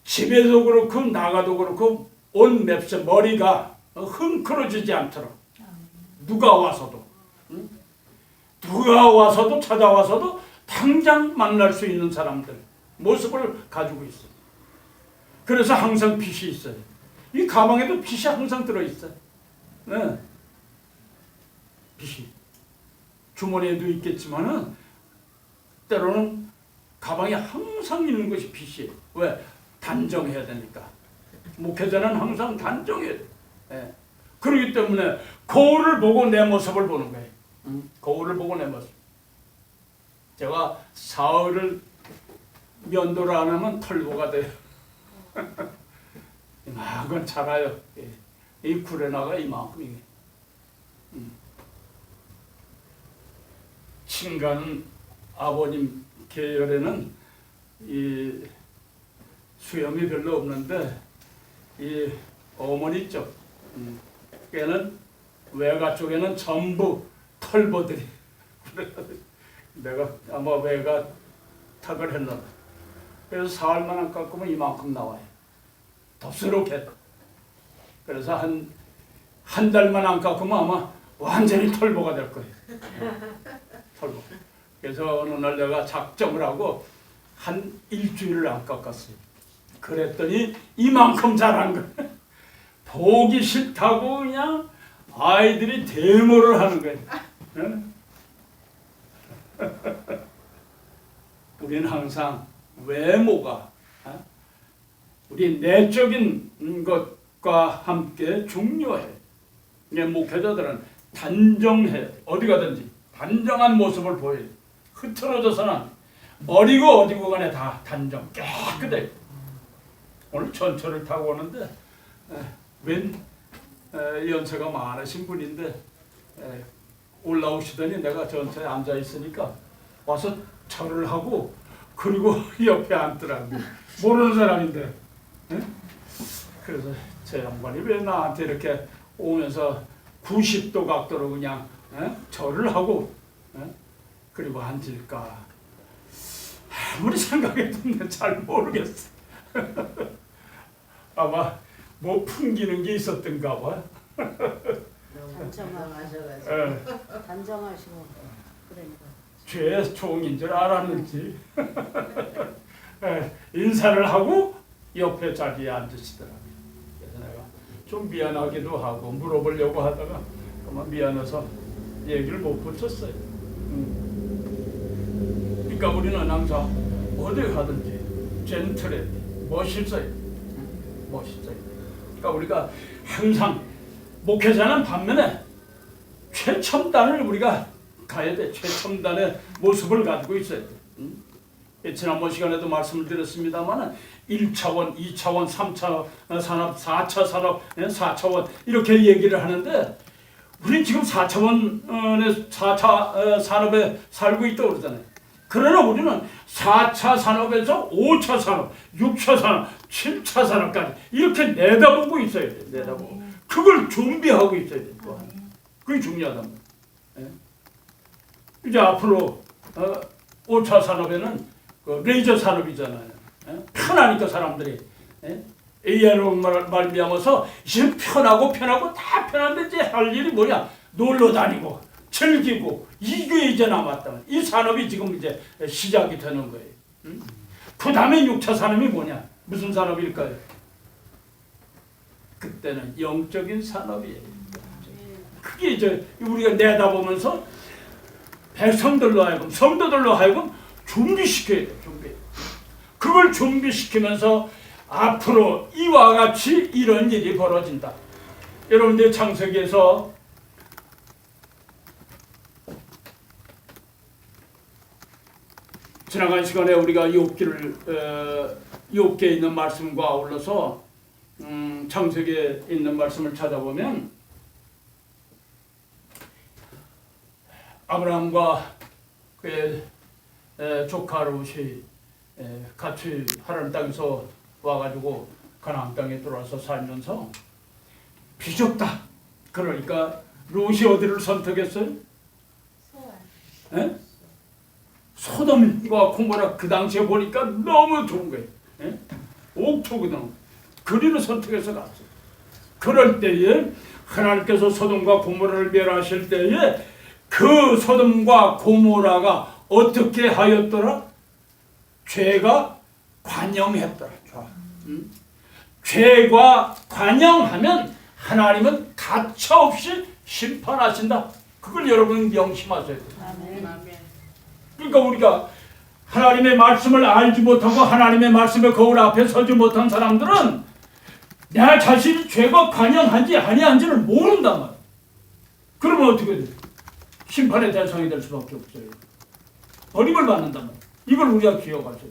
집에도 그렇고 나가도 그렇고 온 맵새 머리가 흥크러지지 않도록 누가 와서도 찾아와서도 당장 만날 수 있는 사람들 모습을 가지고 있어요. 그래서 항상 빛이 있어요. 이 가방에도 빛이 항상 들어있어요. 네. 빚이 주머니에도 있겠지만은 때로는 가방에 항상 있는 것이 빚이에요. 왜? 단정해야 되니까. 목회자는 항상 단정해야 돼. 예. 그렇기 때문에 거울을 보고 내 모습을 보는 거예요. 거울을 보고 내 모습. 제가 사흘을 면도를 안 하면 털보가 돼요. 이만큼 자라요. 이 구레나가 이만큼이에요. 친간 아버님 계열에는 이 수염이 별로 없는데 이 어머니 쪽 꽤는 외가 쪽에는 전부 털보들이. 내가 아마 외가 탁을 했나 봐. 그래서 사흘만 안 깎으면 이만큼 나와요. 덥수룩해. 그래서 한 달만 안 깎으면 아마 완전히 털보가 될 거예요. 털보. 그래서 어느 날 내가 작정을 하고 한 일주일을 안 깎았어요. 그랬더니 이만큼 자란 거예요. 보기 싫다고 그냥 아이들이 데모를 하는 거예요. 우리는 항상 외모가 우리 내적인 것과 함께 중요해. 목회자들은 단정해. 어디 가든지 단정한 모습을 보여요. 흐트러져서는 어디고 어디고 간에 다 단정 깨끗해. 오늘 전철을 타고 오는데 웬 연세가 많으신 분인데 올라오시더니 내가 전차에 앉아 있으니까 와서 절을 하고 그리고 옆에 앉더라고요. 모르는 사람인데. 그래서 제 양반이 왜 나한테 이렇게 오면서 90도 각도로 그냥 절을 하고 그리고 앉을까. 아무리 생각해도 잘 모르겠어. 아마 뭐 풍기는 게 있었던가 봐. 단정하시고 그러니까 죄의 종인 줄 알았는지 인사를 하고 옆에 자리에 앉으시더라고요. 그래서 내가 좀 미안하기도 하고 물어보려고 하다가 그만 미안해서 얘기를 못 붙였어요. 그러니까 우리는 항상 어디 가든지 젠틀해, 멋있어요. 멋있어요. 그러니까 우리가 항상 목회자는 반면에 최첨단을 우리가 가야 돼. 최첨단의 모습을 가지고 있어야 돼. 지난번 시간에도 말씀을 드렸습니다만 1차원, 2차원, 3차 산업, 4차 산업, 4차원 이렇게 얘기를 하는데 우리 지금 4차원의 4차 산업에 살고 있다고 그러잖아요. 그러나 우리는 4차 산업에서 5차 산업, 6차 산업, 7차 산업까지 이렇게 내다보고 있어야 돼. 내다보고. 그걸 준비하고 있어야 돼. 그게 중요하단 말이야. 이제 앞으로 5차 산업에는 그 레이저 산업이잖아요. 편하니까 사람들이 AI로 말미암아서 이제 편하고 다 편한데 이제 할 일이 뭐냐? 놀러 다니고 즐기고 이게 이제 남았다. 이 산업이 지금 이제 시작이 되는 거예요. 그 다음에 6차 산업이 뭐냐? 무슨 산업일까요? 그때는 영적인 산업이에요. 그게 이제 우리가 내다보면서 백성들로 하여금 성도들로 하여금 준비시켜야 돼. 그걸 준비시키면서 앞으로 이와 같이 이런 일이 벌어진다. 여러분들 창세기에서 지나간 시간에 우리가 욥기에 있는 말씀과 아울러서 창세기에 있는 말씀을 찾아보면 아브라함과 그의 조카 롯이 같이 하나님 땅에서 와가지고 가나안 땅에 들어와서 살면서 비좁다. 그러니까 롯이 어디를 선택했어요? 소돔과 고모라 그 당시에 보니까 너무 좋은 거예요. 옥토거든. 그리로 선택해서 갔어요. 그럴 때에 하나님께서 소돔과 고모라를 멸하실 때에 그 소돔과 고모라가 어떻게 하였더라? 죄가 관영했더라. 죄가 관영하면 하나님은 가차없이 심판하신다. 그걸 여러분 명심하셔야 돼요. 아멘. 그러니까 우리가 하나님의 말씀을 알지 못하고 하나님의 말씀의 거울 앞에 서지 못한 사람들은 내 자신이 죄가 관영한지 아니한지를 모른단 말이야. 그러면 어떻게 돼? 심판의 대상이 될 수밖에 없어요. 버림을 받는단 말이야. 이걸 우리가 기억하셔야 돼.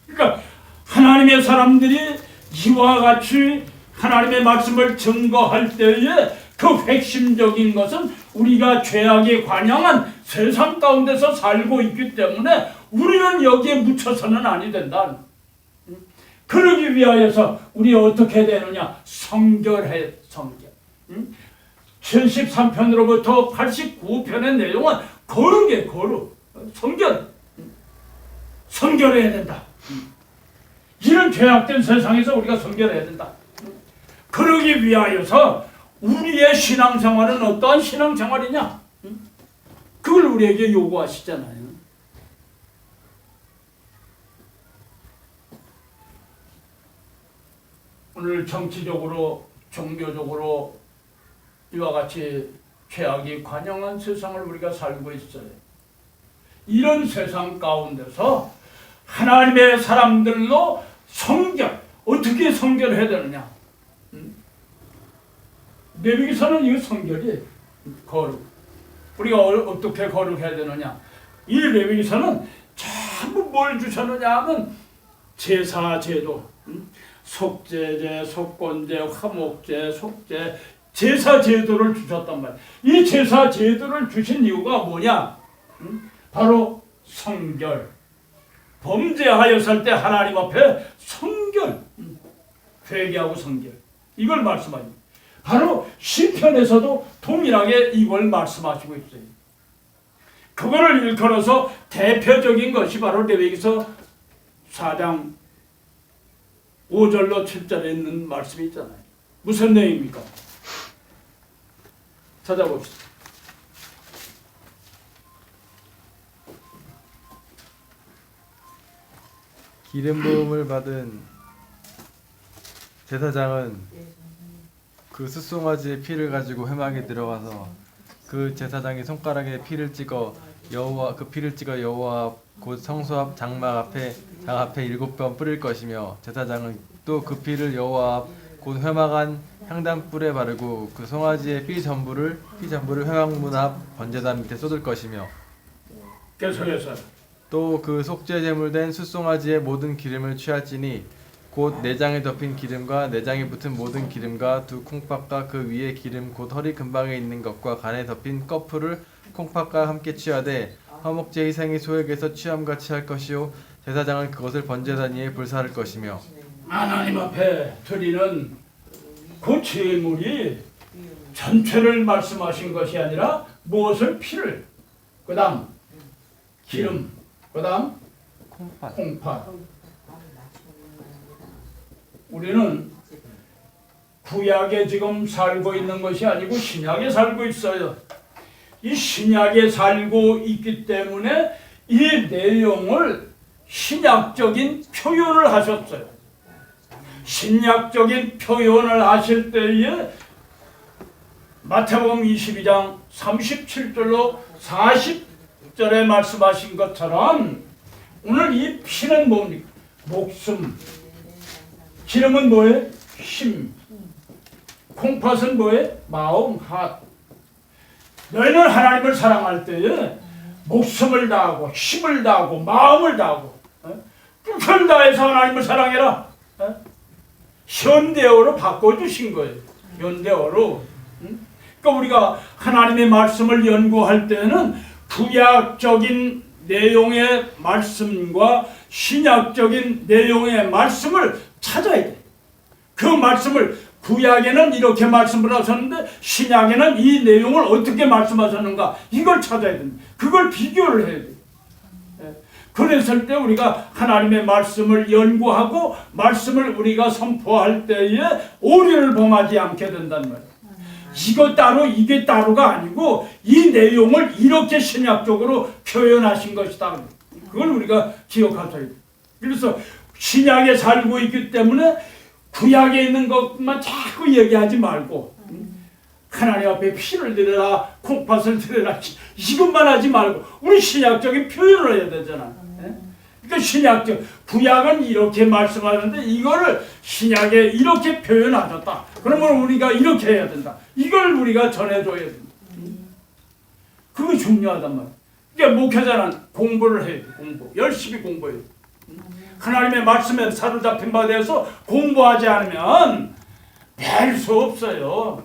그러니까 하나님의 사람들이 이와 같이 하나님의 말씀을 증거할 때에 그 핵심적인 것은 우리가 죄악에 관영한 세상 가운데서 살고 있기 때문에 우리는 여기에 묻혀서는 아니 된다. 그러기 위하여서 우리 어떻게 되느냐? 성결해, 성결. 73편으로부터 89편의 내용은 거룩이에요, 거룩. 성결. 성결해야 된다. 이런 죄악된 세상에서 우리가 성결해야 된다. 그러기 위하여서 우리의 신앙생활은 어떠한 신앙생활이냐? 그걸 우리에게 요구하시잖아요. 오늘 정치적으로, 종교적으로 이와 같이 죄악이 관영한 세상을 우리가 살고 있어요. 이런 세상 가운데서 하나님의 사람들로 성결, 어떻게 성결해야 되느냐? 레위기서는 이 성결이 거룩. 우리가 어떻게 거룩해야 되느냐? 이 레위기서는 전부 뭘 주셨느냐 하면 제사 제도, 속죄제, 속건제, 화목제, 속죄, 제사 제도를 주셨단 말이야. 이 제사 제도를 주신 이유가 뭐냐? 바로 성결. 범죄하였을 때 하나님 앞에 성결, 회개하고 성결. 이걸 말씀하십니다. 바로 시편에서도 동일하게 이걸 말씀하시고 있어요. 그거를 일컬어서 대표적인 것이 바로 레위기서 4장 5절로 7절에 있는 말씀이 있잖아요. 무슨 내용입니까? 찾아봅시다. 기름 부음을 받은 제사장은 그 숫송아지의 피를 가지고 회막에 들어가서 그 제사장이 손가락에 피를 찍어 여호와 곧 성소 앞 장막 앞에 7번 뿌릴 것이며 제사장은 또 그 피를 여호와 앞 곧 회막 안 향단불에 바르고 그 송아지의 피 전부를 회막문 앞 번제단 밑에 쏟을 것이며 계속해서 또 그 속죄 제물된 숫송아지의 모든 기름을 취할지니 곧 내장에 덮인 기름과 내장에 붙은 모든 기름과 두 콩팥과 그 위에 기름 곧 허리 근방에 있는 것과 간에 덮인 꺼풀을 콩팥과 함께 취하되 화목제 희생의 소액에서 취함같이 할 것이요 제사장은 그것을 번제단 위에 불사를 것이며 하나님 앞에 드리는 그 제물이 전체를 말씀하신 것이 아니라 무엇을 피를, 그 다음 기름, 그 다음 콩팥. 우리는 구약에 지금 살고 있는 것이 아니고 신약에 살고 있어요. 이 신약에 살고 있기 때문에 이 내용을 신약적인 표현을 하셨어요. 신약적인 표현을 하실 때에 마태복음 22장 37절로 40절에 말씀하신 것처럼 오늘 이 피는 뭡니까? 목숨. 기름은 뭐예요? 힘. 콩팥은 뭐예요? 마음, 핫. 너희는 하나님을 사랑할 때에 목숨을 다하고 힘을 다하고 마음을 다하고 뜻을 다해서 하나님을 사랑해라. 현대어로 바꿔주신 거예요. 현대어로. 그러니까 우리가 하나님의 말씀을 연구할 때는 구약적인 내용의 말씀과 신약적인 내용의 말씀을 찾아야 돼. 그 말씀을 구약에는 이렇게 말씀을 하셨는데 신약에는 이 내용을 어떻게 말씀하셨는가 이걸 찾아야 됩니다. 그걸 비교를 해야 돼요. 그랬을 때 우리가 하나님의 말씀을 연구하고 말씀을 우리가 선포할 때에 오류를 범하지 않게 된단 말이에요. 이거 따로 이게 따로가 아니고 이 내용을 이렇게 신약적으로 표현하신 것이다. 그걸 우리가 기억하셔야 돼요. 그래서 신약에 살고 있기 때문에 구약에 있는 것만 자꾸 얘기하지 말고 하나님 앞에 피를 드려라, 콩팥을 드려라, 이것만 하지 말고 우리 신약적인 표현을 해야 되잖아. 그러니까 신약적 구약은 이렇게 말씀하는데 이거를 신약에 이렇게 표현하셨다. 그러면 우리가 이렇게 해야 된다. 이걸 우리가 전해줘야 된다. 그게 중요하단 말이야. 그러니까 목회자는 공부를 해야 돼. 공부 열심히 공부해야 돼. 하나님의 말씀에 사로잡힌 바에 대해서 공부하지 않으면 별 수 없어요.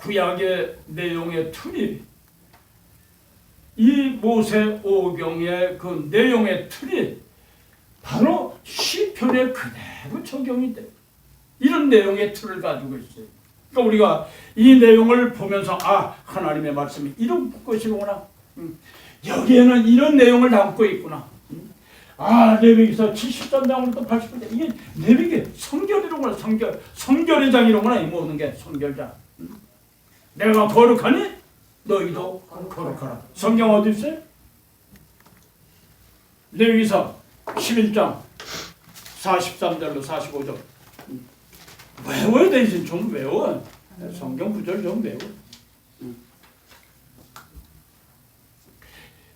구약의 내용의 틀이 이 모세오경의 그 내용의 틀이 바로 시편에 그대로 적용이 돼. 이런 내용의 틀을 가지고 있어요. 그러니까 우리가 이 내용을 보면서 아, 하나님의 말씀이 이런 것이구나. 여기에는 이런 내용을 담고 있구나. 아, 레위기서 73장부터 80장 이게 레위기 성결이로구나. 성결의 장이로구나. 이 모든 게 성결장. 내가 거룩하니 너희도 거룩하라. 성경 어디 있어요? 레위기서 11장 43절로 45절. 외워야 되지. 좀 외워. 성경 구절 좀 외워.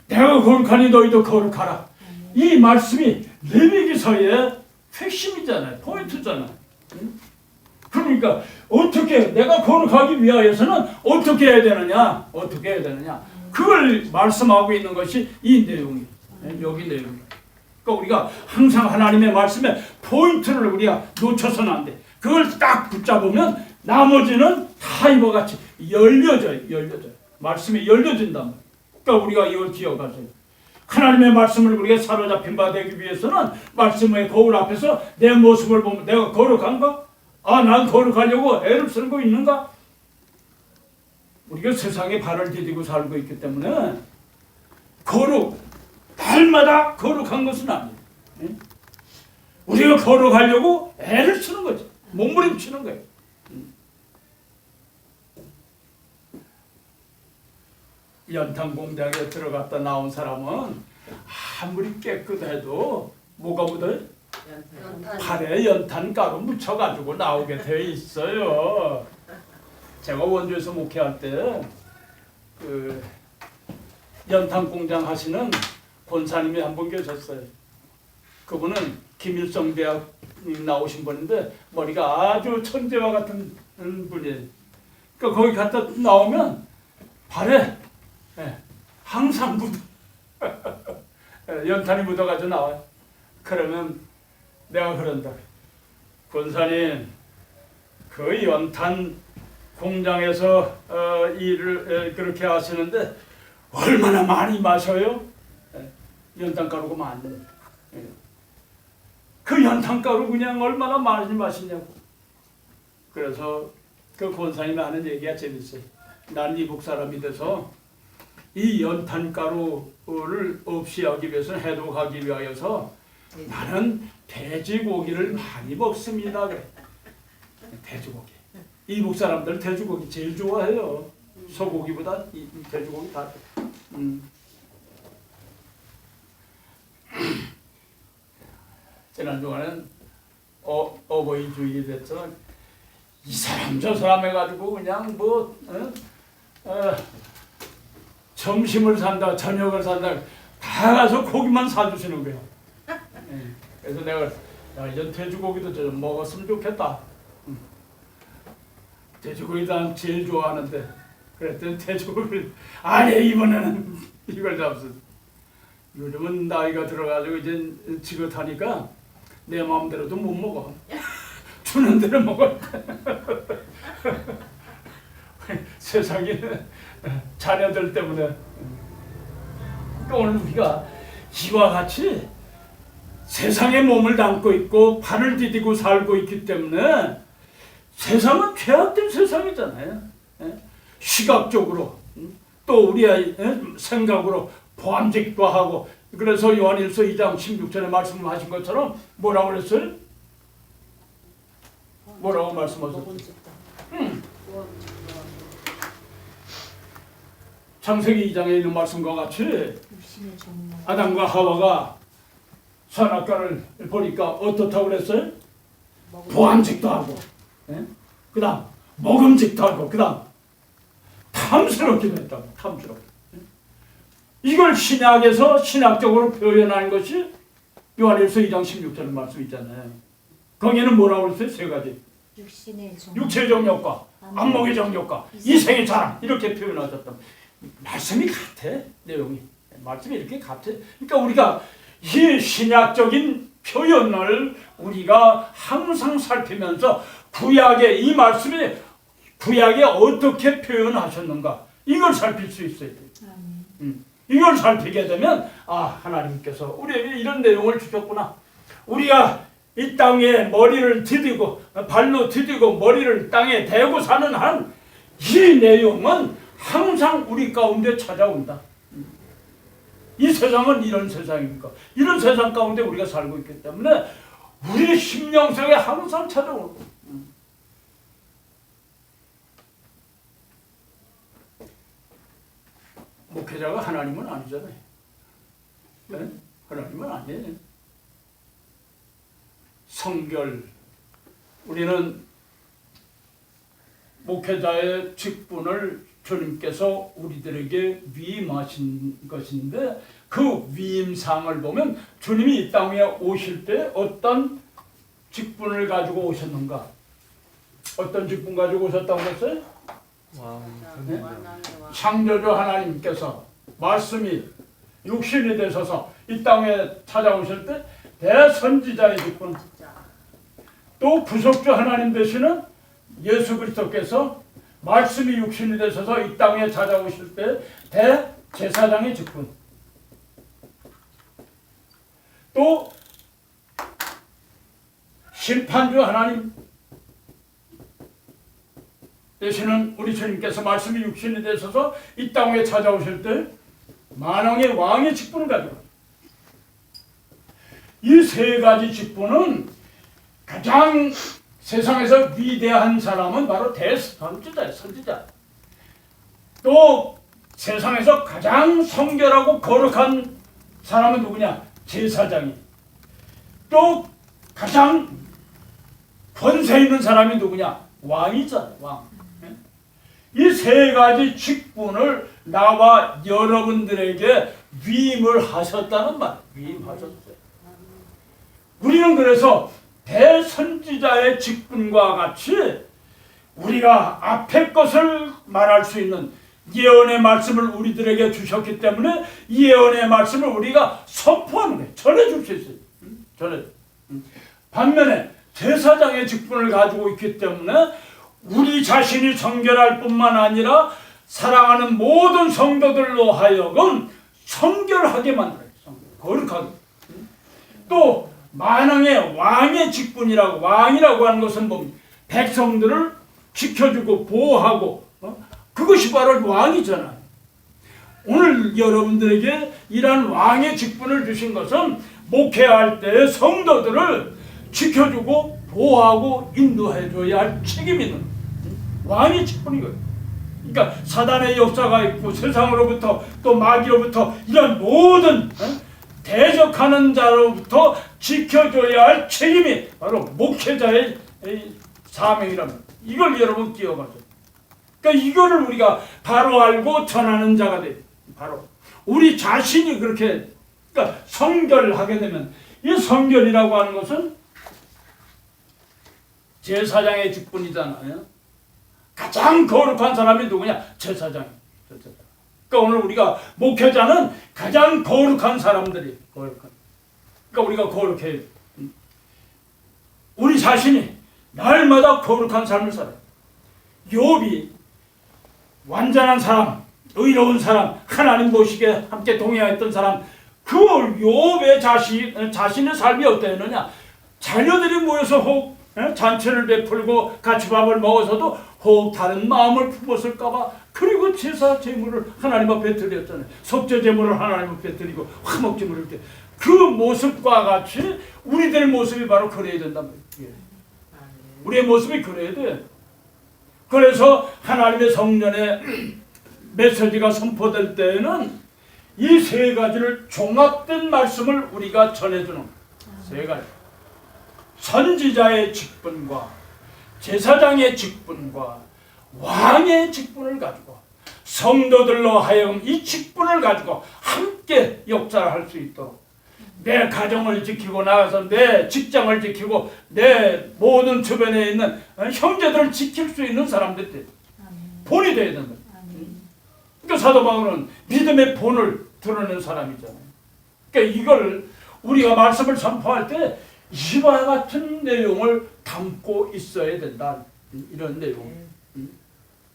내가 거룩하니 너희도 거룩하라. 이 말씀이 레위기서의 핵심이잖아요. 포인트잖아요. 그러니까 어떻게 내가 거룩하기 위하여서는 어떻게 해야 되느냐? 어떻게 해야 되느냐? 그걸 말씀하고 있는 것이 이 내용이에요. 여기 내용이에요. 그러니까 우리가 항상 하나님의 말씀에 포인트를 우리가 놓쳐서는 안 돼. 그걸 딱 붙잡으면 나머지는 다 이와 같이 열려져요. 말씀이 열려진단 말이에요. 그러니까 우리가 이걸 기억하세요. 하나님의 말씀을 우리가 사로잡힌 바 되기 위해서는 말씀의 거울 앞에서 내 모습을 보면 내가 거룩한가? 아, 난 거룩하려고 애를 쓰고 있는가? 우리가 세상에 발을 디디고 살고 있기 때문에 날마다 거룩한 것은 아니에요. 우리가 거룩하려고 애를 쓰는 거죠. 몸부림치는 거예요. 연탄공장에 들어갔다 나온 사람은 아무리 깨끗해도 뭐가 묻어요? 팔에 연탄가루 묻혀가지고 나오게 돼 있어요. 제가 원주에서 목회할 때 그 연탄공장 하시는 권사님이 한 분 계셨어요. 그분은 김일성 대학 나오신 분인데 머리가 아주 천재와 같은 분이에요. 그러니까 거기 갔다 나오면 발에 항상 묻어 연탄이 묻어가지고 나와요. 그러면 내가 그런다. 권사님, 그 연탄 공장에서 일을 그렇게 하시는데 얼마나 많이 마셔요? 연탄가루가 많이. 그 연탄가루 그냥 얼마나 많이 마시냐고. 그래서 그 권사님이 하는 얘기가 재밌어요. 난 이북 사람이 돼서 이 연탄가루를 없이 하기 위해서는 해독하기 위하여서 나는 돼지고기를 많이 먹습니다. 그래. 돼지고기. 이북 사람들 돼지고기 제일 좋아해요. 소고기보다 이 돼지고기 다. 지난주에는 어버이 주일이 됐잖아. 이 사람 저 사람 해가지고 그냥 점심을 산다 저녁을 산다 다 가서 고기만 사주시는 거야. 그래서 내가 야, 이제 돼지고기도 좀 먹었으면 좋겠다. 돼지고기 난 제일 좋아하는데 그랬더니 돼지고기를 아니 이번에는 이걸 잡수. 요즘은 나이가 들어가지고 이제 지긋하니까 내 마음대로도 못 먹어. 주는 대로 먹어. 세상에 자녀들 때문에. 또 오늘 우리가 이와 같이 세상에 몸을 담고 있고 발을 디디고 살고 있기 때문에 세상은 죄악된 세상이잖아요. 시각적으로 또 우리의 생각으로 보암직도 하고. 그래서 요한일서 2장 16절에 말씀하신 것처럼 뭐라고 그랬어요? 뭐라고 말씀하셨어요? 창세기 2장에 있는 말씀과 같이 육신의 종말. 아담과 하와가 선악과를 보니까 어떻다고 그랬어요? 보암직도 하고, 그 다음 먹음직도 하고, 그 다음 탐스럽기도 했다고. 탐스럽게. 이걸 신약에서 신학적으로 표현하는 것이 요한일서 2장 16절 말씀 있잖아요. 거기에는 뭐라고 그랬어요? 세 가지. 육신의 종말. 육체의 정욕과 안목의 정욕과 이생의 자랑 이렇게 표현하셨다. 말씀이 같아. 내용이. 말씀이 이렇게 같아. 그러니까 우리가 이 신약적인 표현을 우리가 항상 살피면서 구약의 이 말씀이 구약에 어떻게 표현하셨는가 이걸 살필 수 있어야 돼. 이걸 살피게 되면 아, 하나님께서 우리에게 이런 내용을 주셨구나. 우리가 이 땅에 머리를 디디고 발로 디디고 머리를 땅에 대고 사는 한 이 내용은 항상 우리 가운데 찾아온다. 이 세상은 이런 세상이니까 이런 세상 가운데 우리가 살고 있기 때문에 우리 심령 속에 항상 찾아오고. 목회자가 하나님은 아니잖아요. 네? 하나님은 아니에요. 성결. 우리는 목회자의 직분을 주님께서 우리들에게 위임하신 것인데 그 위임상을 보면 주님이 이 땅에 오실 때 어떤 직분을 가지고 오셨는가? 어떤 직분 가지고 오셨다고 했어요? 네? 창조주 하나님께서 말씀이 육신이 되셔서 이 땅에 찾아오실 때 대선지자의 직분, 또 구속주 하나님 되시는 예수 그리스도께서 말씀이 육신이 되셔서 이 땅에 찾아오실 때 대제사장의 직분, 또 심판주 하나님 되시는 우리 주님께서 말씀이 육신이 되셔서 이 땅에 찾아오실 때 만왕의 왕의 직분을 가지고 이 세 가지 직분은 가장 세상에서 위대한 사람은 바로 대선지자예요. 선지자. 또 세상에서 가장 성결하고 거룩한 사람은 누구냐? 제사장이. 또 가장 권세 있는 사람이 누구냐? 왕이잖아요. 왕. 이 세 가지 직분을 나와 여러분들에게 위임을 하셨다는 말. 위임하셨어요. 우리는 그래서 대선지자의 직분과 같이 우리가 앞의 것을 말할 수 있는 예언의 말씀을 우리들에게 주셨기 때문에 이 예언의 말씀을 우리가 선포하는 거예요. 전해줄 수 있어요. 전해. 반면에 제사장의 직분을 가지고 있기 때문에 우리 자신이 성결할 뿐만 아니라 사랑하는 모든 성도들로 하여금 성결하게 만들어요. 거룩하게. 또 만왕의 왕의 직분이라고, 왕이라고 하는 것은 뭡니까? 백성들을 지켜주고 보호하고, 그것이 바로 왕이잖아요. 오늘 여러분들에게 이러한 왕의 직분을 주신 것은 목회할 때 성도들을 지켜주고 보호하고 인도해줘야 할 책임이 있는 왕의 직분이거든요. 그러니까 사단의 역사가 있고 세상으로부터 또 마귀로부터 이런 모든 대적하는 자로부터 지켜줘야 할 책임이 바로 목회자의 사명이랍니다. 이걸 여러분 기억하세요. 그러니까 이거를 우리가 바로 알고 전하는 자가 돼. 바로 우리 자신이 그렇게 그러니까 성결하게 되면 이 성결이라고 하는 것은 제사장의 직분이잖아요. 가장 거룩한 사람이 누구냐? 제사장. 그러니까 오늘 우리가 목회자는 가장 거룩한 사람들이 거룩한. 그러니까 우리가 거룩해요. 우리 자신이 날마다 거룩한 삶을 살아요. 욥이 완전한 사람, 의로운 사람, 하나님 보시기에 함께 동행했던 사람, 그 욥의 자신의 삶이 어땠느냐? 자녀들이 모여서 혹 잔치를 베풀고 같이 밥을 먹어서도 혹 다른 마음을 품었을까봐 그리고 제사 제물을 하나님 앞에 드렸잖아요. 속죄 제물을 하나님 앞에 드리고 화목 제물을 드리고 그 모습과 같이 우리들의 모습이 바로 그래야 된단 말이에요. 우리의 모습이 그래야 돼. 그래서 하나님의 성전에 메시지가 선포될 때에는 이 세 가지를 종합된 말씀을 우리가 전해주는 세 가지. 선지자의 직분과 제사장의 직분과 왕의 직분을 가지고 성도들로 하여금 이 직분을 가지고 함께 역사를 할 수 있도록 내 가정을 지키고 나가서 내 직장을 지키고 내 모든 주변에 있는 형제들을 지킬 수 있는 사람들이 본이 되어야 된다. 그러니까 사도 바울은 믿음의 본을 드러낸 사람이잖아요. 그러니까 이걸 우리가 말씀을 선포할 때 이와 같은 내용을 담고 있어야 된다. 이런 내용.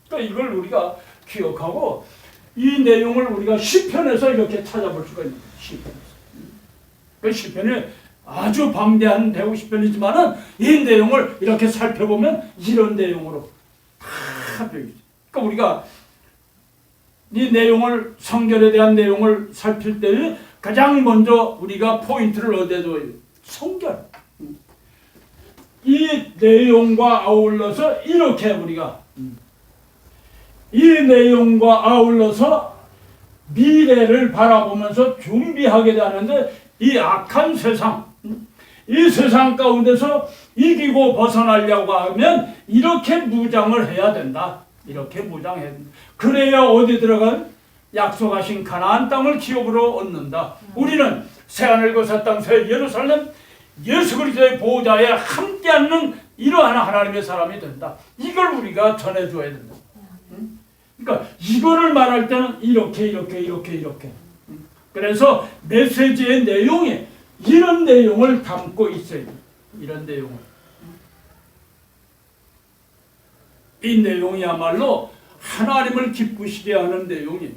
그러니까 이걸 우리가 기억하고 이 내용을 우리가 시편에서 이렇게 찾아볼 수가 있는 시편에서. 그 시편이 아주 방대한 대우 시편이지만은 이 내용을 이렇게 살펴보면 이런 내용으로 다 되어 있죠. 그러니까 우리가 이 내용을 성결에 대한 내용을 살필 때 가장 먼저 우리가 포인트를 어디에 둬요? 성결. 이 내용과 아울러서 이렇게 우리가 이 내용과 아울러서 미래를 바라보면서 준비하게 되는데 이 악한 세상, 이 세상 가운데서 이기고 벗어나려고 하면 이렇게 무장을 해야 된다. 이렇게 무장해야 된다. 그래야 어디 들어간 약속하신 가나안 땅을 기업으로 얻는다. 우리는 새하늘과 새 땅, 새 예루살렘, 예수 그리스도의 보좌에 함께 앉는 이러한 하나님의 사람이 된다. 이걸 우리가 전해줘야 된다. 그러니까 이거를 말할 때는 이렇게. 그래서 메시지의 내용에 이런 내용을 담고 있어야 돼. 이런 내용을. 이 내용이야말로 하나님을 기쁘시게 하는 내용이에요.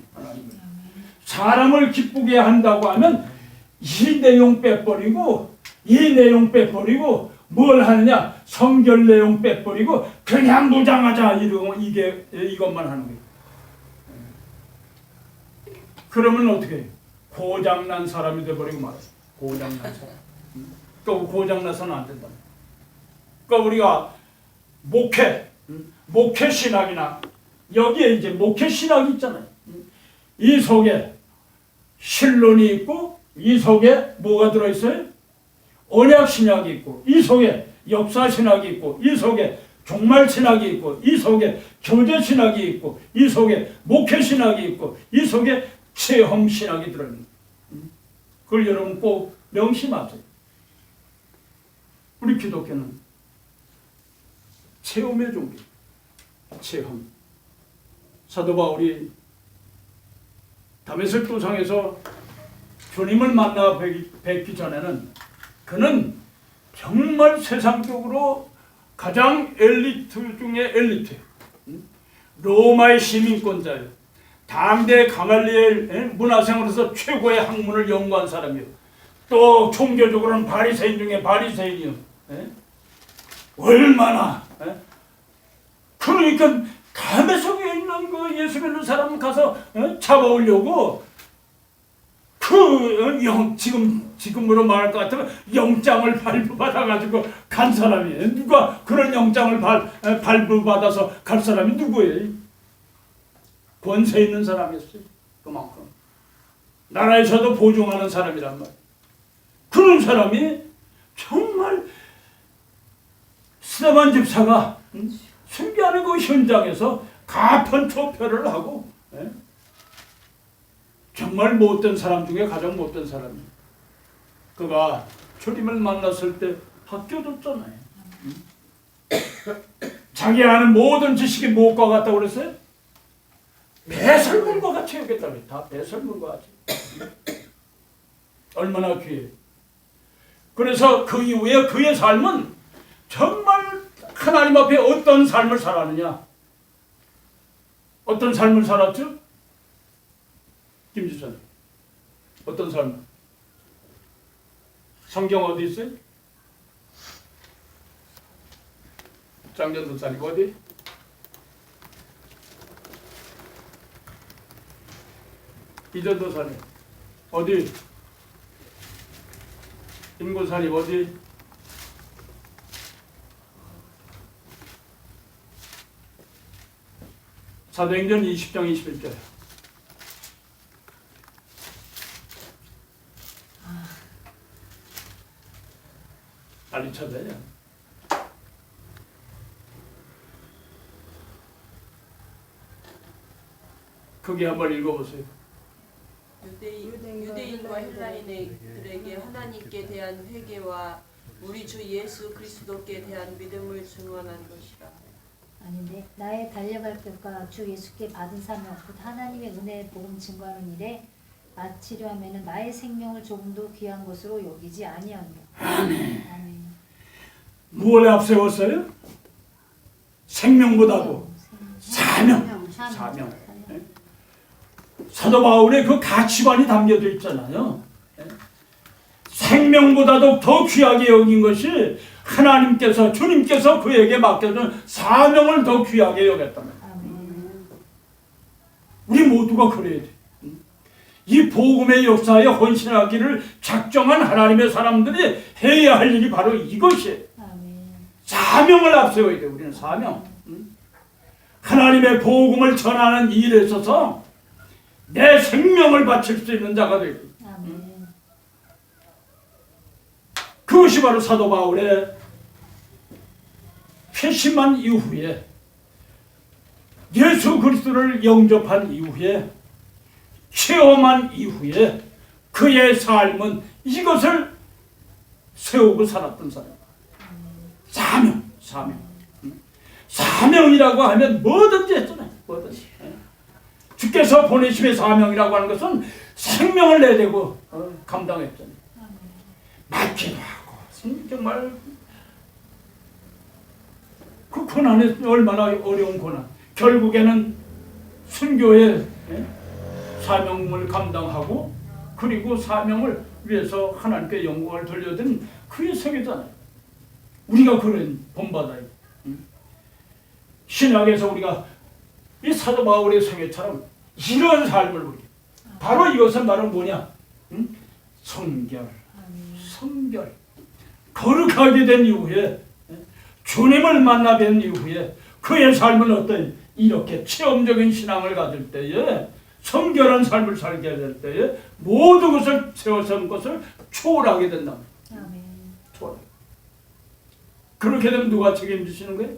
사람을 기쁘게 한다고 하면 이 내용 빼버리고 이 내용 빼버리고 뭘 하느냐? 성결 내용 빼버리고 그냥 무장하자 이것만 하는 거예요. 그러면 어떻게 해요? 고장난 사람이 돼버리고 말아요. 고장난 사람. 그러니까 고장나서는 안 된다. 그러니까 우리가 목회 신학이나 여기에 이제 목회 신학이 있잖아요. 이 속에 신론이 있고 이 속에 뭐가 들어있어요? 언약 신학이 있고 이 속에 역사 신학이 있고 이 속에 종말 신학이 있고 이 속에 교제 신학이 있고 이 속에 목회 신학이 있고 이 속에 체험 신학이 들어있는. 그걸 여러분 꼭 명심하세요. 우리 기독교는 체험의 종교. 체험. 사도 바울이 다메섹 도상에서 주님을 만나 뵙기 전에는 그는 정말 세상적으로 가장 엘리트 중에 엘리트, 로마의 시민권자예요. 당대 가말리엘 문화생으로서 최고의 학문을 연구한 사람이요. 또 종교적으로는 바리새인 중에 바리새인이요. 얼마나 그러니까 다메섹에 있는 그 예수 믿는 사람 가서 잡아오려고 지금으로 말할 것 같으면 영장을 발부받아가지고 간 사람이에요. 누가 그런 영장을 발부받아서 갈 사람이 누구예요? 권세 있는 사람이었어요. 그만큼 나라에서도 보증하는 사람이란 말이에요. 그런 사람이 정말 스데반 집사가 숨겨하는 그 현장에서 가편 투표를 하고 정말 못된 사람 중에 가장 못된 사람이에요. 그가 주님을 만났을 때 바뀌어졌잖아요. 자기 아는 모든 지식이 무엇과 같다고 그랬어요? 배설물과 같이 여겼다고. 다 배설물과 같이. 얼마나 귀해. 그래서 그 이후에 그의 삶은 정말 하나님 앞에 어떤 삶을 살았느냐? 어떤 삶을 살았죠? 김지선. 어떤 삶? 성경 어디 있어요? 장전도사님 어디? 이전도사님 어디? 임고사님 어디? 사도행전 20장 21절 찾아요. 거기 한번 읽어보세요. 유대인과 헬라인들에게 하나님께 대한 회개와 우리 주 예수 그리스도께 대한 믿음을 증언한 것이라. 아닌데 나의 달려갈 것과 주 예수께 받은 사명 곧 하나님의 은혜의 복음 증거하는 일에 마치려 하면은 나의 생명을 조금도 귀한 것으로 여기지 아니하노라. 아멘. 무엇에 앞세웠어요? 생명보다도 사명. 예? 사도 바울의 그 가치관이 담겨져 있잖아요. 예? 생명보다도 더 귀하게 여긴 것이 하나님께서 주님께서 그에게 맡겨준 사명을 더 귀하게 여겼다는 거예요. 우리 모두가 그래야 돼. 이 복음의 역사에 헌신하기를 작정한 하나님의 사람들이 해야 할 일이 바로 이것이에요. 사명을 앞세워야 돼. 우리는 사명. 하나님의 복음을 전하는 일에 있어서 내 생명을 바칠 수 있는 자가 되고, 그것이 바로 사도 바울의 회심한 이후에 예수 그리스도를 영접한 이후에 체험한 이후에 그의 삶은 이것을 세우고 살았던 사람. 사명이라고 하면 뭐든지 했잖아요. 뭐든지. 주께서 보내심의 사명이라고 하는 것은 생명을 내대고 감당했잖아요. 맞기도 하고 정말 그 고난이 얼마나 어려운 고난. 결국에는 순교의 사명을 감당하고 그리고 사명을 위해서 하나님께 영광을 돌려드린 그의 세계잖아요. 우리가 그런 본받아요. 신약에서 우리가 이 사도 바울의 생애처럼 이런 삶을 보게. 바로 이것은 바로 뭐냐? 성결. 거룩하게 된 이후에 주님을 만나 뵌 이후에 그의 삶은 어떤 이렇게 체험적인 신앙을 가질 때에 성결한 삶을 살게 될 때에 모든 것을 세워선 것을 초월하게 된다. 초월. 그렇게 되면 누가 책임지시는 거예요?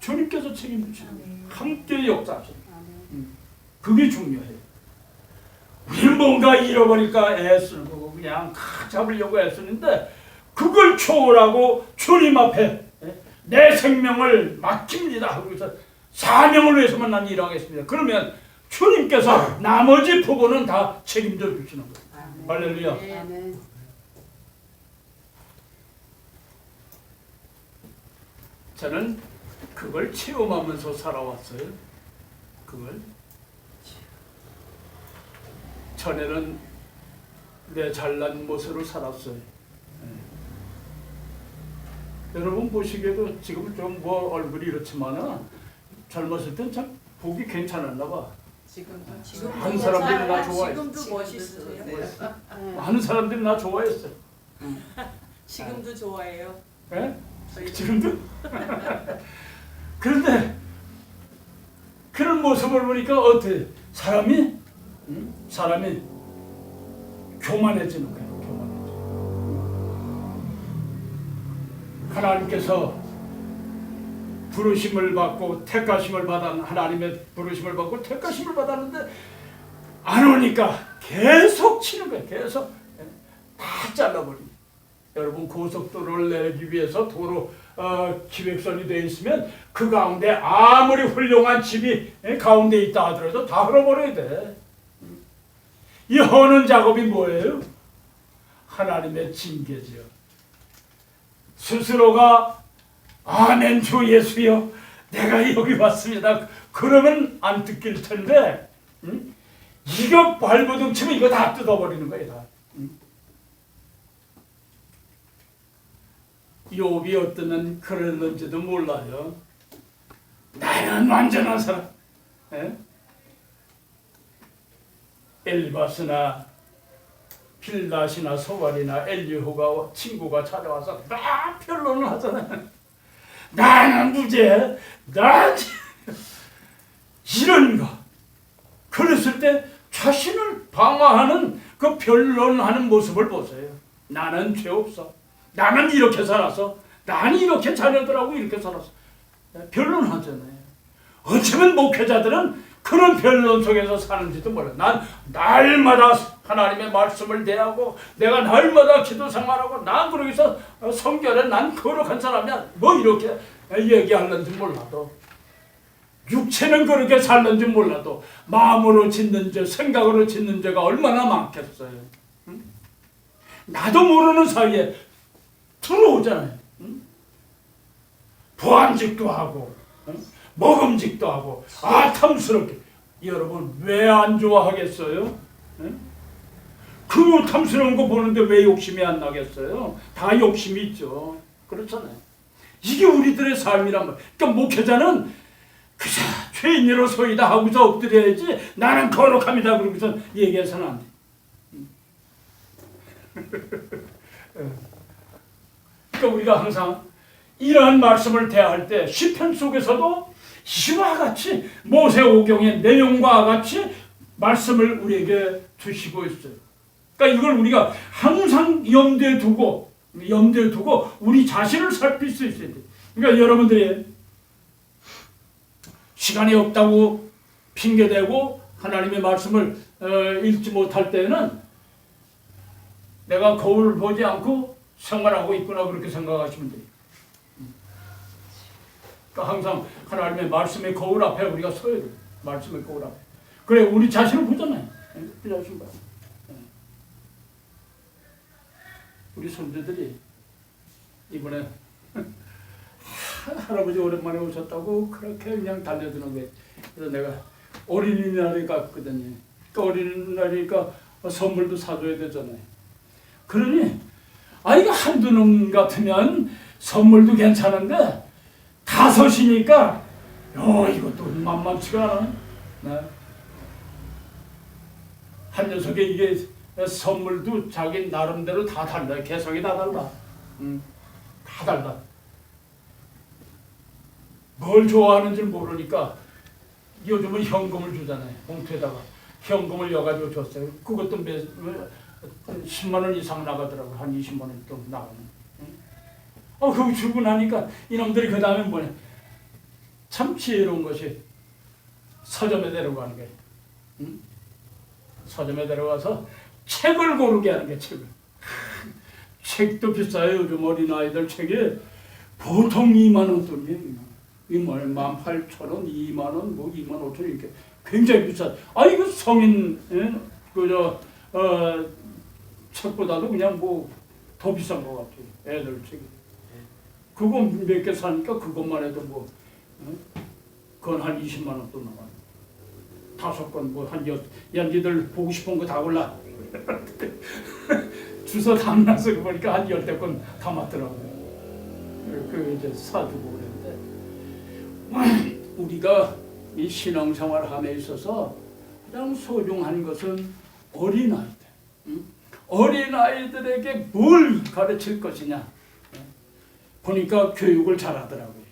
주님께서 책임지시는 거예요. 함께 역사하시는 거예요. 그게 중요해요. 우리는 뭔가 잃어버릴까 애쓰는 거고 그냥 잡으려고 애쓰는데 그걸 초월하고 주님 앞에 내 생명을 맡깁니다 하고서 사명을 위해서만 난 일하겠습니다. 그러면 주님께서 나머지 부분은 다 책임져 주시는 거예요. 할렐루야. 저는 그걸 체험하면서 살아왔어요. 그걸. 전에는 내 잘난 모습으로 살았어요. 여러분 보시기에도 지금 좀 뭐 얼굴이 이렇지만은 젊었을 땐 참 보기 괜찮았나 봐. 지금도 많은 사람들이 나 좋아해. 지금도 멋있으세요. 많은 사람들이 나 좋아했어. 지금도 좋아해요. 예? 지금도? 그런데 그런 모습을 보니까 어때? 사람이 교만해지는 거예요. 하나님께서 부르심을 받고 택하심을 받은 하나님의 부르심을 받고 택하심을 받았는데 안 오니까 계속 치는 거예요. 계속 다 잘라버립니다. 여러분 고속도로를 내기 위해서 도로 기획선이 되어 있으면 그 가운데 아무리 훌륭한 집이 가운데 있다 하더라도 다 흘러버려야 돼. 이 허는 작업이 뭐예요? 하나님의 징계죠. 스스로가 아멘 주 예수여 내가 여기 왔습니다. 그러면 안 뜯길 텐데 이거 발버둥 치면 이거 다 뜯어버리는 거예요. 다. 욥이 어떠면 그랬는지도 몰라요. 나는 완전한 사람. 엘바스나 빌닷이나 소갈이나 엘리후가 친구가 찾아와서 막 변론을 하잖아요. 나는 무죄, 난 이런 거. 그랬을 때 자신을 방어하는 그 변론하는 모습을 보세요. 나는 죄 없어. 나는 이렇게 살았어. 나는 이렇게 자녀들하고 이렇게 살았어. 변론하잖아요. 어쩌면 목회자들은 그런 변론 속에서 사는지도 몰라. 난 날마다 하나님의 말씀을 대하고 내가 날마다 기도 생활하고 난 그러고서 성결에 난 거룩한 사람이야. 뭐 이렇게 얘기하는지 몰라도 육체는 그렇게 살는지 몰라도 마음으로 짓는 죄, 생각으로 짓는 죄가 얼마나 많겠어요. 응? 나도 모르는 사이에 들어오잖아요. 응? 부함직도 하고 응? 먹음직도 하고 탐스럽게. 여러분 왜 안 좋아하겠어요? 응? 그 탐스러운 거 보는데 왜 욕심이 안 나겠어요? 다 욕심이 있죠. 그렇잖아요. 이게 우리들의 삶이란 말이에요. 그러니까 목회자는 그저 죄인으로서이다 하고서 엎드려야지 나는 거룩합니다 그러고서 얘기해서는 안 돼. 그러니까 우리가 항상 이러한 말씀을 대할 때 시편 속에서도 이와 같이 모세오경의 내용과 같이 말씀을 우리에게 주시고 있어요. 그러니까 이걸 우리가 항상 염두에 두고 우리 자신을 살필 수 있어야 돼요. 그러니까 여러분들이 시간이 없다고 핑계대고 하나님의 말씀을 읽지 못할 때는 내가 거울을 보지 않고 생활하고 있구나 그렇게 생각하시면 돼요. 그러니까 항상 하나님의 말씀의 거울 앞에 우리가 서야 돼요. 말씀의 거울 앞에. 그래 우리 자신을 보잖아요. 우리 손주들이 이번에 할아버지 오랜만에 오셨다고 그렇게 그냥 달려드는 거예요. 그래서 내가 어린이날에 갔거든요. 그러니까 어린이날이니까 선물도 사줘야 되잖아요. 그러니 이거 한두 놈 같으면 선물도 괜찮은데 5이니까 이것도 만만치가 않아. 네. 한 녀석에 이게 선물도 자기 나름대로 다 달라. 개성이 다 달라. 다 달라. 뭘 좋아하는지 모르니까 요즘은 현금을 주잖아요. 봉투에다가 현금을 여가지고 줬어요. 그것도 10만 원 이상 나가더라고. 한 20만 원 또 나가는. 그거 주고 나니까 이놈들이 그 다음에 뭐냐. 참 지혜로운 것이 서점에 데려가는 거예요. 서점에 데려가서 책을 고르게 하는 게 책을. 책도 비싸요. 요즘 어린아이들 책이 보통 2만 원 돈이에요. 18,000원, 2만 원, 25,000원 이렇게 굉장히 비싸. 이거 성인 책보다도 그냥 더 비싼 것 같아요. 애들 책이. 그거 몇 개 사니까 그것만 해도 그건 한 20만 원 또 나가. 5권 한 니들 보고 싶은 거 다 골라. 주소 담나서 보니까 한 10권 담았더라고요. 그 이제 사주고 그랬는데 우리가 이 신앙생활함에 있어서 가장 소중한 것은 어린아이들. 어린아이들에게 뭘 가르칠 것이냐. 보니까 교육을 잘하더라고요.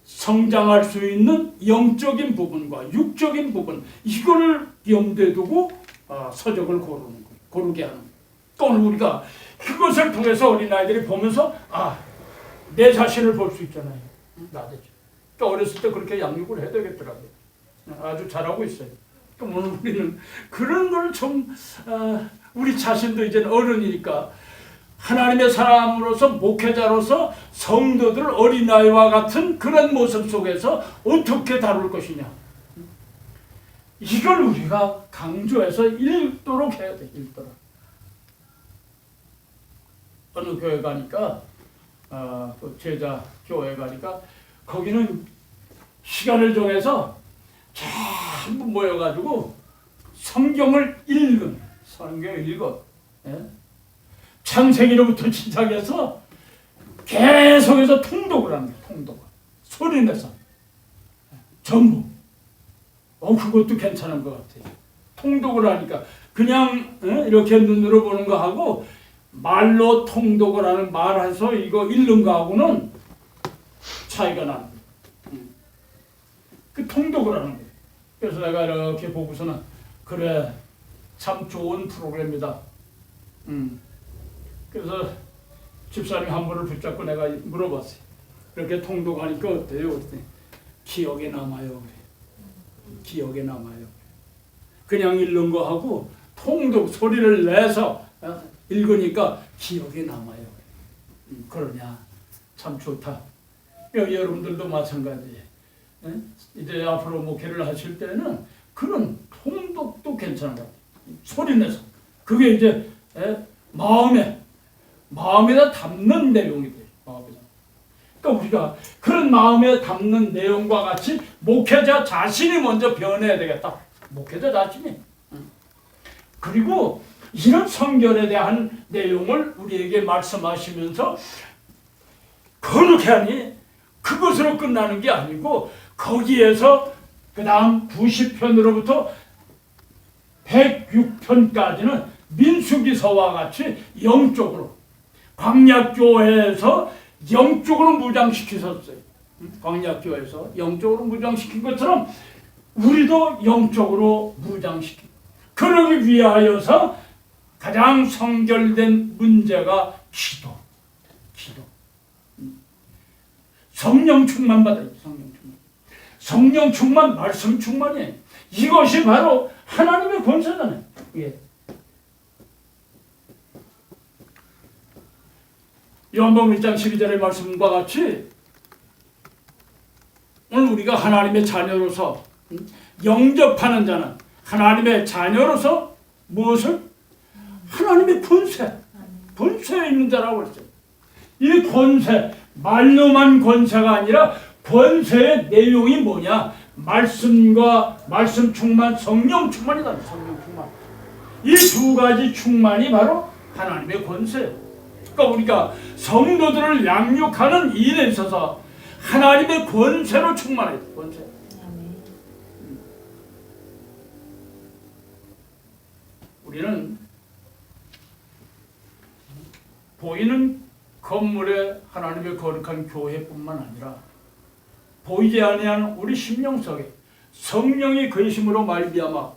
성장할 수 있는 영적인 부분과 육적인 부분 이거를 염두에 두고 서적을 고르게 하는 거예요. 오늘 우리가 그것을 통해서 어린아이들이 보면서 내 자신을 볼 수 있잖아요. 나대죠. 또 어렸을 때 그렇게 양육을 해야 되겠더라고요. 아주 잘하고 있어요. 또 오늘 우리는 그런 걸 좀 우리 자신도 이제 어른이니까 하나님의 사람으로서 목회자로서 성도들 어린아이와 같은 그런 모습 속에서 어떻게 다룰 것이냐. 이걸 우리가 강조해서 읽도록 해야 돼. 읽도록. 어느 교회 가니까 그 제자 교회 가니까 거기는 시간을 정해서 전부 모여가지고 성경을 읽어. 예? 창세기로부터 시작해서 계속해서 통독을 하는 거예요. 통독. 소리내서. 전부. 그것도 괜찮은 것 같아요. 통독을 하니까 그냥 이렇게 눈으로 보는 거 하고 말로 통독을 하는 말해서 이거 읽는 거하고는 차이가 나는 거예요. 그 통독을 하는 거예요. 그래서 내가 이렇게 보고서는 그래 참 좋은 프로그램이다. 그래서 집사님 한 분을 붙잡고 내가 물어봤어요. 이렇게 통독하니까 어때요? 그랬더니 기억에 남아요. 그래. 기억에 남아요. 그냥 읽는 거하고 통독 소리를 내서 읽으니까 기억에 남아요. 그러냐? 참 좋다. 여러분들도 마찬가지예요. 이제 앞으로 목회를 하실 때는 그런 통독도 괜찮은 것 같아요. 소리 내서. 그게 이제 마음에다 담는 내용이 돼요. 마음에다. 그러니까 우리가 그런 마음에 담는 내용과 같이 목회자 자신이 먼저 변해야 되겠다. 목회자 자신이. 그리고 이런 성결에 대한 내용을 우리에게 말씀하시면서 거룩해 하니 그것으로 끝나는 게 아니고 거기에서 그 다음 90편으로부터 106편까지는 민수기서와 같이 영적으로 광약교회에서 영적으로 무장시키셨어요. 광약교회에서 영적으로 무장시킨 것처럼 우리도 영적으로 무장시키고 그러기 위하여서 가장 성결된 문제가 기도. 성령 충만 받아요. 성령 충만, 말씀 충만이에요. 이것이 바로 하나님의 권세잖아요. 예. 요한복음 1장 12절의 말씀과 같이 오늘 우리가 하나님의 자녀로서 영접하는 자는 하나님의 자녀로서 무엇을? 하나님의 권세에 있는 자라고 했어요. 이 권세, 말로만 권세가 아니라 권세의 내용이 뭐냐? 말씀과 말씀 충만, 성령 충만이다. 성령 충만. 이 두 가지 충만이 바로 하나님의 권세예요. 그러니까 우리가 성도들을 양육하는 일에 있어서 하나님의 권세로 충만해야 돼. 권세. 우리는 보이는 건물에 하나님의 거룩한 교회뿐만 아니라 보이지 아니하는 우리 심령 속에 성령의 계심으로 말미암아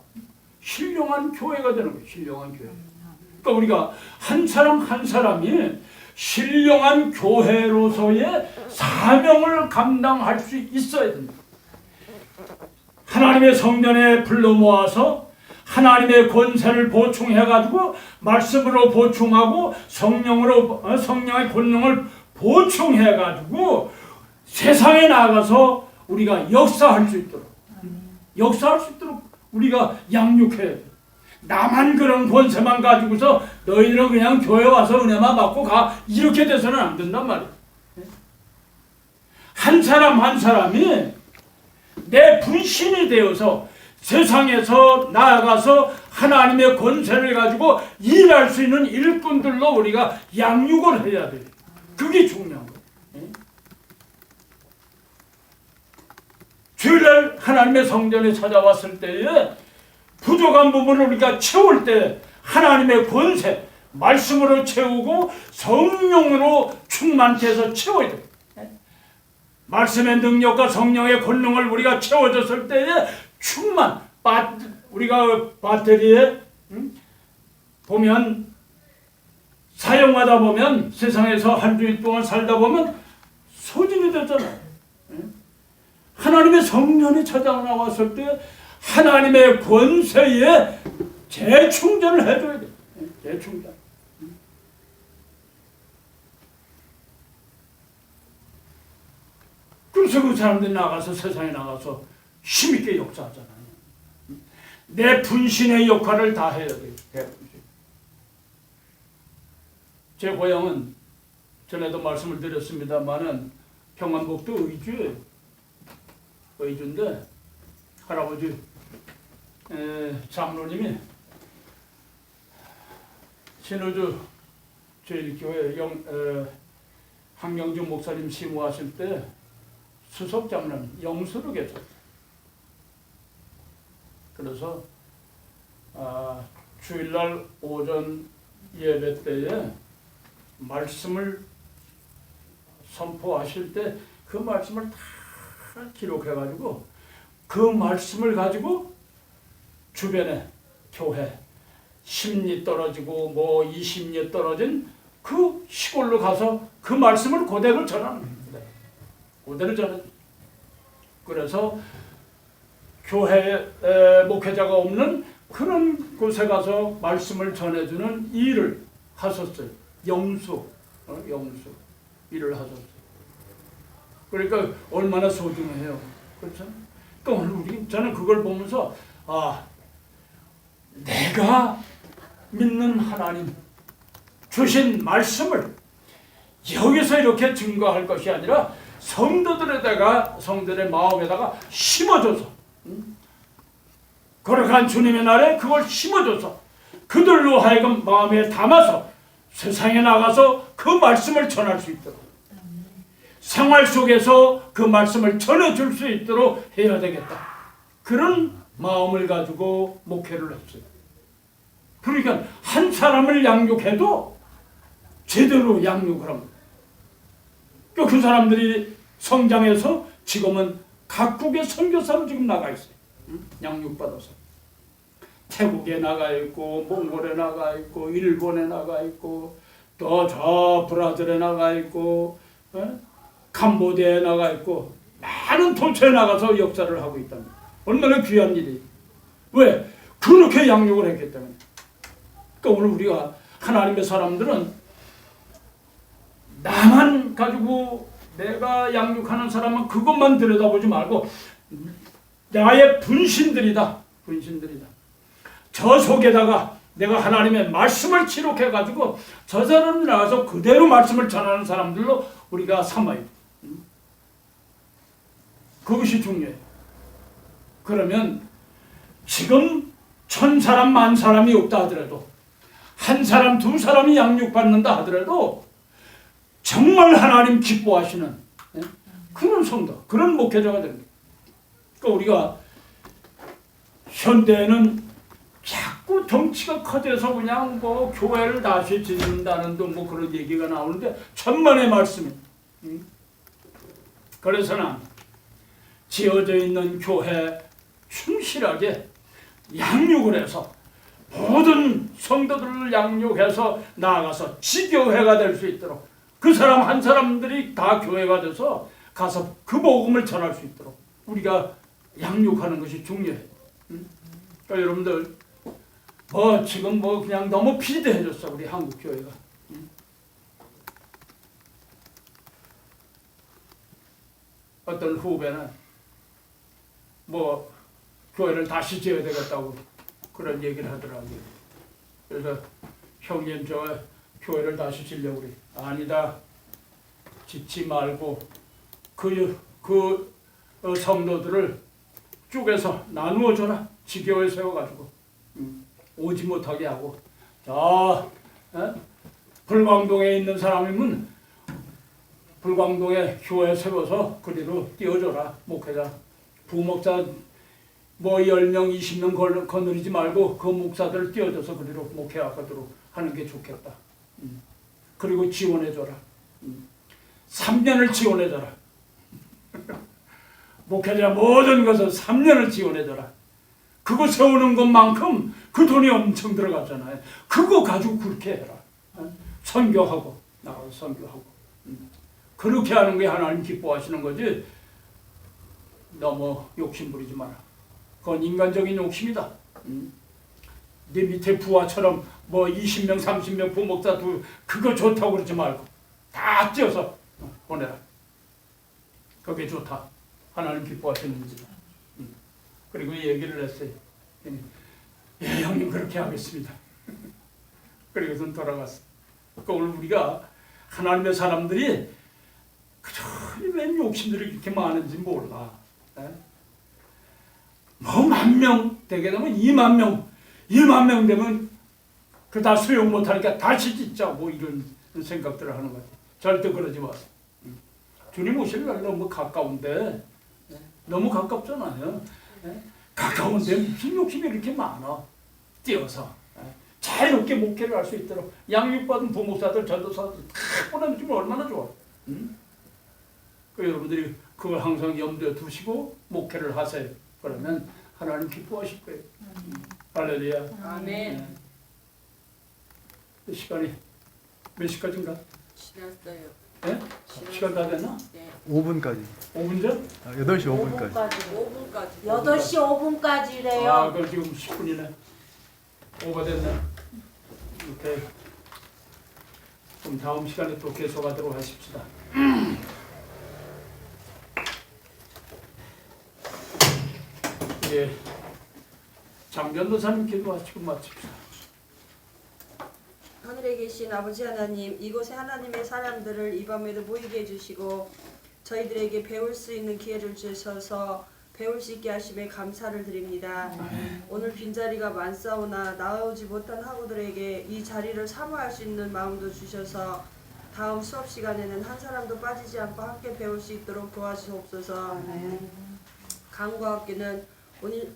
신령한 교회가 되는 거예요. 신령한 교회. 그러니까 우리가 한 사람 한 사람이 신령한 교회로서의 사명을 감당할 수 있어야 됩니다. 하나님의 성전에 불러 모아서 하나님의 권세를 보충해가지고 말씀으로 보충하고 성령의 권능을 보충해가지고 세상에 나가서 우리가 역사할 수 있도록 우리가 양육해야 돼. 나만 그런 권세만 가지고서 너희들은 그냥 교회 와서 은혜만 받고 가 이렇게 돼서는 안 된단 말이야. 한 사람 한 사람이 내 분신이 되어서 세상에서 나아가서 하나님의 권세를 가지고 일할 수 있는 일꾼들로 우리가 양육을 해야 돼요. 그게 중요한 거예요. 주일날 하나님의 성전에 찾아왔을 때에 부족한 부분을 우리가 채울 때 하나님의 권세, 말씀으로 채우고 성령으로 충만케 해서 채워야 돼요. 말씀의 능력과 성령의 권능을 우리가 채워졌을 때에 충만, 우리가 배터리에 보면 사용하다 보면 세상에서 한 주일 동안 살다 보면 소진이 됐잖아요. 하나님의 성령이 찾아 나왔을 때 하나님의 권세에 재충전을 해줘야 돼. 재충전. 그래서 그 사람들이 나가서 세상에 나가서 힘있게 역사하잖아요. 내 분신의 역할을 다 해야 돼요. 제 고향은 전에도 말씀을 드렸습니다만은 평안북도 의주인데 할아버지 장로님이 신의주 제1교회 한경주 목사님 시무하실 때 수석 장로님 영수로 계셨어요. 그래서 주일날 오전 예배 때에 말씀을 선포하실 때 그 말씀을 다 기록해가지고 그 말씀을 가지고 주변에 교회 10리 떨어지고 뭐 20리 떨어진 그 시골로 가서 그 말씀을 그대로 전하는 겁니다. 그대로 전하는. 그래서 교회 목회자가 없는 그런 곳에 가서 말씀을 전해주는 일을 하셨어요. 영수 일을 하셨어요. 그러니까 얼마나 소중해요. 그렇죠? 그러니까 저는 그걸 보면서 내가 믿는 하나님 주신 말씀을 여기서 이렇게 증거할 것이 아니라 성도들의 마음에다가 심어줘서 거룩한 주님의 날에 그걸 심어줘서 그들로 하여금 마음에 담아서 세상에 나가서 그 말씀을 전할 수 있도록 생활 속에서 그 말씀을 전해줄 수 있도록 해야 되겠다. 그런 마음을 가지고 목회를 했어요. 그러니까 한 사람을 양육해도 제대로 양육을 합니다. 그 사람들이 성장해서 지금은 각국의 선교사로 지금 나가 있어요. 양육받아서 태국에 나가 있고 몽골에 나가 있고 일본에 나가 있고 또 저 브라질에 나가 있고 캄보디아에 나가 있고 많은 도처에 나가서 역사를 하고 있답니다. 얼마나 귀한 일이. 왜? 그렇게 양육을 했기 때문에. 그러니까 오늘 우리가 하나님의 사람들은 나만 가지고 내가 양육하는 사람은 그것만 들여다보지 말고 나의 분신들이다. 저 속에다가 내가 하나님의 말씀을 기록해가지고 저 사람들 나가서 그대로 말씀을 전하는 사람들로 우리가 삼아야 돼. 그것이 중요해요. 그러면 지금 1000사람, 10,000사람이 없다 하더라도 한 사람, 두 사람이 양육받는다 하더라도 정말 하나님 기뻐하시는 그런 성도, 그런 목회자가 됩니다. 그러니까 우리가 현대에는 자꾸 정치가 커져서 그냥 뭐 교회를 다시 짓는다는 등 뭐 그런 얘기가 나오는데 천만의 말씀이. 그래서는 지어져 있는 교회 충실하게 양육을 해서 모든 성도들을 양육해서 나아가서 지교회가 될 수 있도록 그 사람 한 사람들이 다 교회가 돼서 가서 그 복음을 전할 수 있도록 우리가 양육하는 것이 중요해요. 그러니까 여러분들 지금 그냥 너무 비대해졌어 우리 한국 교회가. 어떤 후배는 교회를 다시 지어야 되겠다고 그런 얘기를 하더라고요. 그래서 형님 저 교회를 다시 지려고 그래. 아니다. 짓지 말고 그 성도들을 쪼개서 나누어 줘라. 지교회 세워가지고 오지 못하게 하고 불광동에 있는 사람이면 불광동에 교회 세워서 그리로 띄워줘라. 목회자 부목사 10명 20명 거느리지 말고 그 목사들을 띄워줘서 그리로 목회하도록 하는 게 좋겠다. 그리고 지원해줘라. 3년을 지원해줘라. 목회자 모든 것을 3년을 지원해줘라. 그거 세우는 것만큼 그 돈이 엄청 들어갔잖아요. 그거 가지고 그렇게 해라. 선교하고 나가서 선교하고. 그렇게 하는 게 하나님 기뻐하시는 거지. 너무 욕심 부리지 마라. 그건 인간적인 욕심이다. 네 밑에 부하처럼 20명 30명 부목사 그거 좋다고 그러지 말고 다 띄어서 보내라. 그게 좋다. 하나님 기뻐하시는 일이다. 그리고 얘기를 했어요. 예, 형님 그렇게 하겠습니다. 그리고선 돌아갔어. 그러니까 오늘 우리가 하나님의 사람들이 웬 욕심들이 그렇게 많은지 몰라. 10,000명 되게 되면 20,000명, 2만 되면 그 다 수용 못하니까 다시 짓자 이런 생각들을 하는 것 같아요. 절대 그러지 마세요. 주님 오실 날 너무 가까운데 너무 가깝잖아요. 가까운데 무슨 욕심이 이렇게 많아. 뛰어서 자유롭게 목회를 할 수 있도록 양육받은 부목사들 전도사들 다 보내주면 얼마나 좋아. 여러분들이 그걸 항상 염두에 두시고 목회를 하세요. 그러면 하나님 기뻐하실 거예요. 할렐루야. 아멘. 시간이 몇 시까지인가? 지났어요. 예? 시간 다 됐나? 네. 5분까지. 5분 전? 8시 5분까지. 5분까지. 8시 5분까지래요. 아, 그럼 지금 10분이네. 오버됐네. 오케이. 그럼 다음 시간에 또 계속하도록 하십시다. 예, 장변도사님 기도하시고 마칩시다. 하늘에 계신 아버지 하나님, 이곳에 하나님의 사람들을 이 밤에도 모이게 해주시고 저희들에게 배울 수 있는 기회를 주셔서 배울 수 있게 하심에 감사를 드립니다. 오늘 빈자리가 많사오나 나오지 못한 학우들에게 이 자리를 사모할 수 있는 마음도 주셔서 다음 수업 시간에는 한 사람도 빠지지 않고 함께 배울 수 있도록 도와주옵소서. 강과 학교는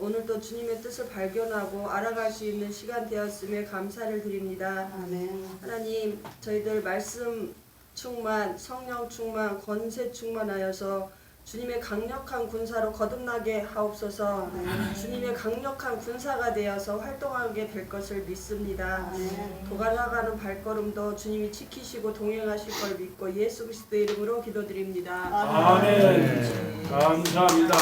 오늘도 주님의 뜻을 발견하고 알아갈 수 있는 시간 되었음에 감사를 드립니다. 하나님, 저희들 말씀 충만, 성령 충만, 권세 충만하여서 주님의 강력한 군사로 거듭나게 하옵소서. 주님의 강력한 군사가 되어서 활동하게 될 것을 믿습니다. 도갈나가는 발걸음도 주님이 지키시고 동행하실 걸 믿고 예수 그리스도의 이름으로 기도드립니다. 아멘. 감사합니다.